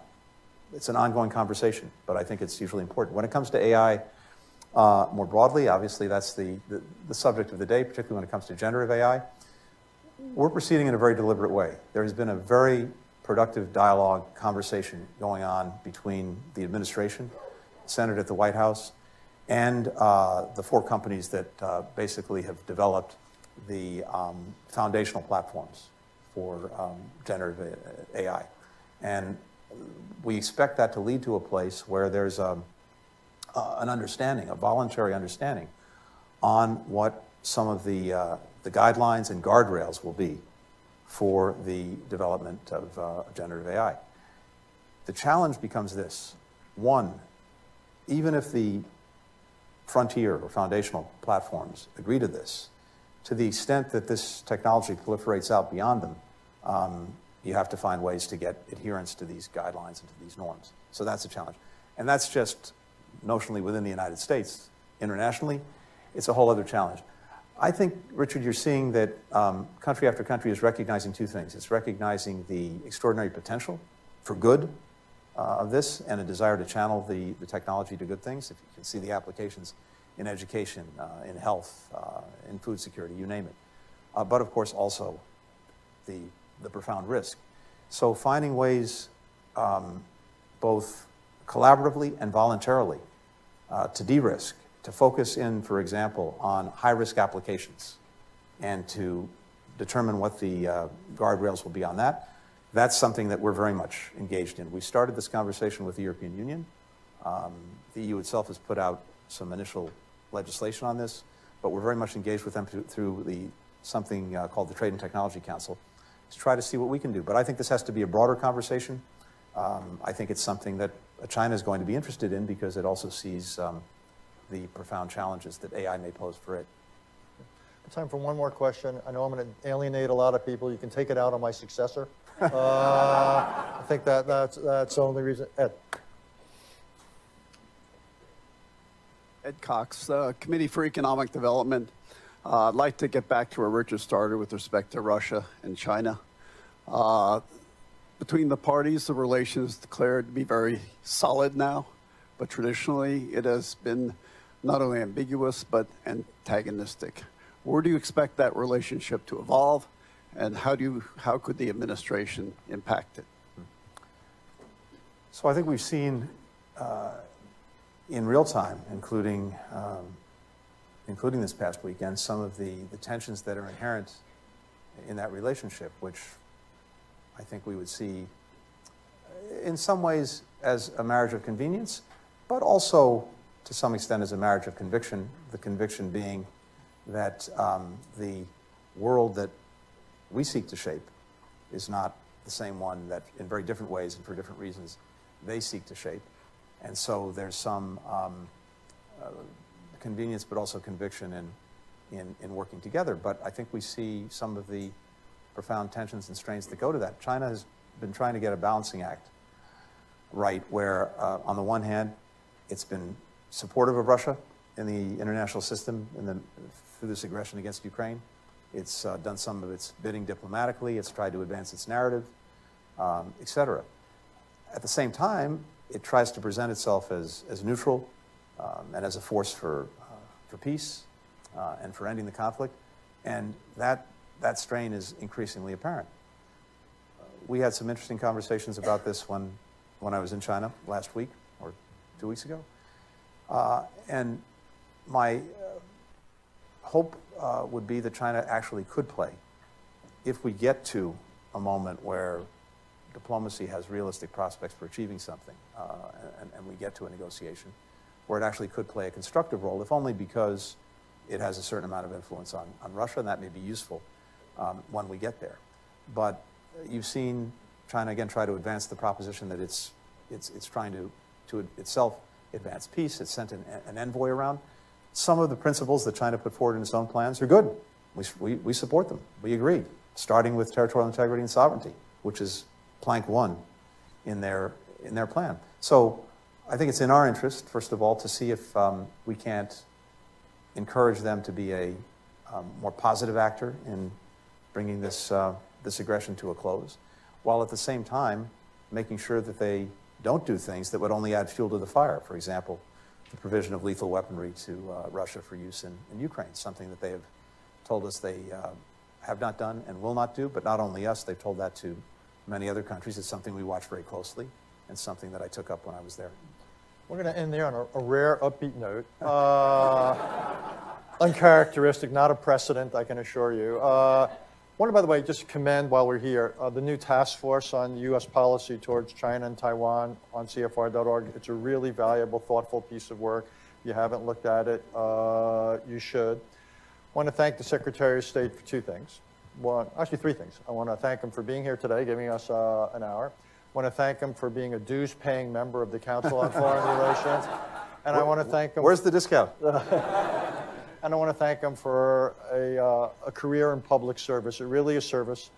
it's an ongoing conversation, but I think it's hugely important. When it comes to AI more broadly, obviously that's the subject of the day, particularly when it comes to generative AI. We're proceeding in a very deliberate way. There has been a very productive dialogue, conversation going on between the administration, Senate at the White House, and the four companies that basically have developed the foundational platforms for generative AI. And we expect that to lead to a place where there's an understanding, a voluntary understanding, on what some of the guidelines and guardrails will be for the development of generative AI. The challenge becomes this. One, even if the frontier or foundational platforms agree to this, to the extent that this technology proliferates out beyond them, you have to find ways to get adherence to these guidelines and to these norms. So that's a challenge. And that's just notionally within the United States. Internationally, it's a whole other challenge. I think, Richard, you're seeing that country after country is recognizing two things. It's recognizing the extraordinary potential for good of this and a desire to channel the technology to good things. If you can see the applications in education, in health, in food security, you name it. But of course also the profound risk. So finding ways both collaboratively and voluntarily to de-risk, to focus in, for example, on high-risk applications and to determine what the guardrails will be on that. That's something that we're very much engaged in. We started this conversation with the European Union. The EU itself has put out some initial legislation on this, but we're very much engaged with them through something called the Trade and Technology Council to try to see what we can do. But I think this has to be a broader conversation. I think it's something that China is going to be interested in because it also sees the profound challenges that AI may pose for it.
Time for one more question. I know I'm going to alienate a lot of people. You can take it out on my successor. I think that's the only reason. Ed.
Ed Cox, Committee for Economic Development. I'd like to get back to where Richard started with respect to Russia and China. Between the parties, the relation is declared to be very solid now, but traditionally it has been not only ambiguous, but antagonistic. Where do you expect that relationship to evolve? and how could the administration impact it?
So I think we've seen in real time, including this past weekend, some of the tensions that are inherent in that relationship, which I think we would see in some ways as a marriage of convenience, but also to some extent as a marriage of conviction, the conviction being that the world that we seek to shape is not the same one that in very different ways and for different reasons they seek to shape. And so there's some convenience but also conviction in working together. But I think we see some of the profound tensions and strains that go to that. China has been trying to get a balancing act right where on the one hand it's been supportive of Russia in the international system through this aggression against Ukraine. It's done some of its bidding diplomatically. It's tried to advance its narrative, et cetera. At the same time, it tries to present itself as neutral and as a force for peace and for ending the conflict. And that strain is increasingly apparent. We had some interesting conversations about this when I was in China last week or 2 weeks ago. And my hope would be that China actually could play, if we get to a moment where diplomacy has realistic prospects for achieving something, and we get to a negotiation, where it actually could play a constructive role, if only because it has a certain amount of influence on Russia, and that may be useful when we get there. But you've seen China again try to advance the proposition that it's trying to itself advance peace. It's sent an envoy around. Some of the principles that China put forward in its own plans are good. We support them. We agree, starting with territorial integrity and sovereignty, which is plank one in their plan. So I think it's in our interest, first of all, to see if we can't encourage them to be a more positive actor in bringing this aggression to a close, while at the same time making sure that they don't do things that would only add fuel to the fire. For example, the provision of lethal weaponry to Russia for use in Ukraine, something that they have told us they have not done and will not do, but not only us, they've told that to many other countries. It's something we watch very closely and something that I took up when I was there.
We're going to end there on a rare upbeat note. Uncharacteristic, not a precedent, I can assure you. I want to, by the way, just commend while we're here, the new task force on U.S. policy towards China and Taiwan on CFR.org. It's a really valuable, thoughtful piece of work. If you haven't looked at it, you should. I want to thank the Secretary of State for two things. Actually, three things. I want to thank him for being here today, giving us an hour. I want to thank him for being a dues-paying member of the Council on Foreign Relations. And I want to thank him...
Where's the discount?
And I want to thank him for a career in public service. It really is service.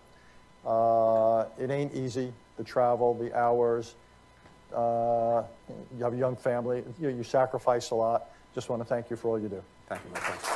It ain't easy, the travel, the hours. You have a young family. You sacrifice a lot. Just want to thank you for all you do.
Thank you, my friend.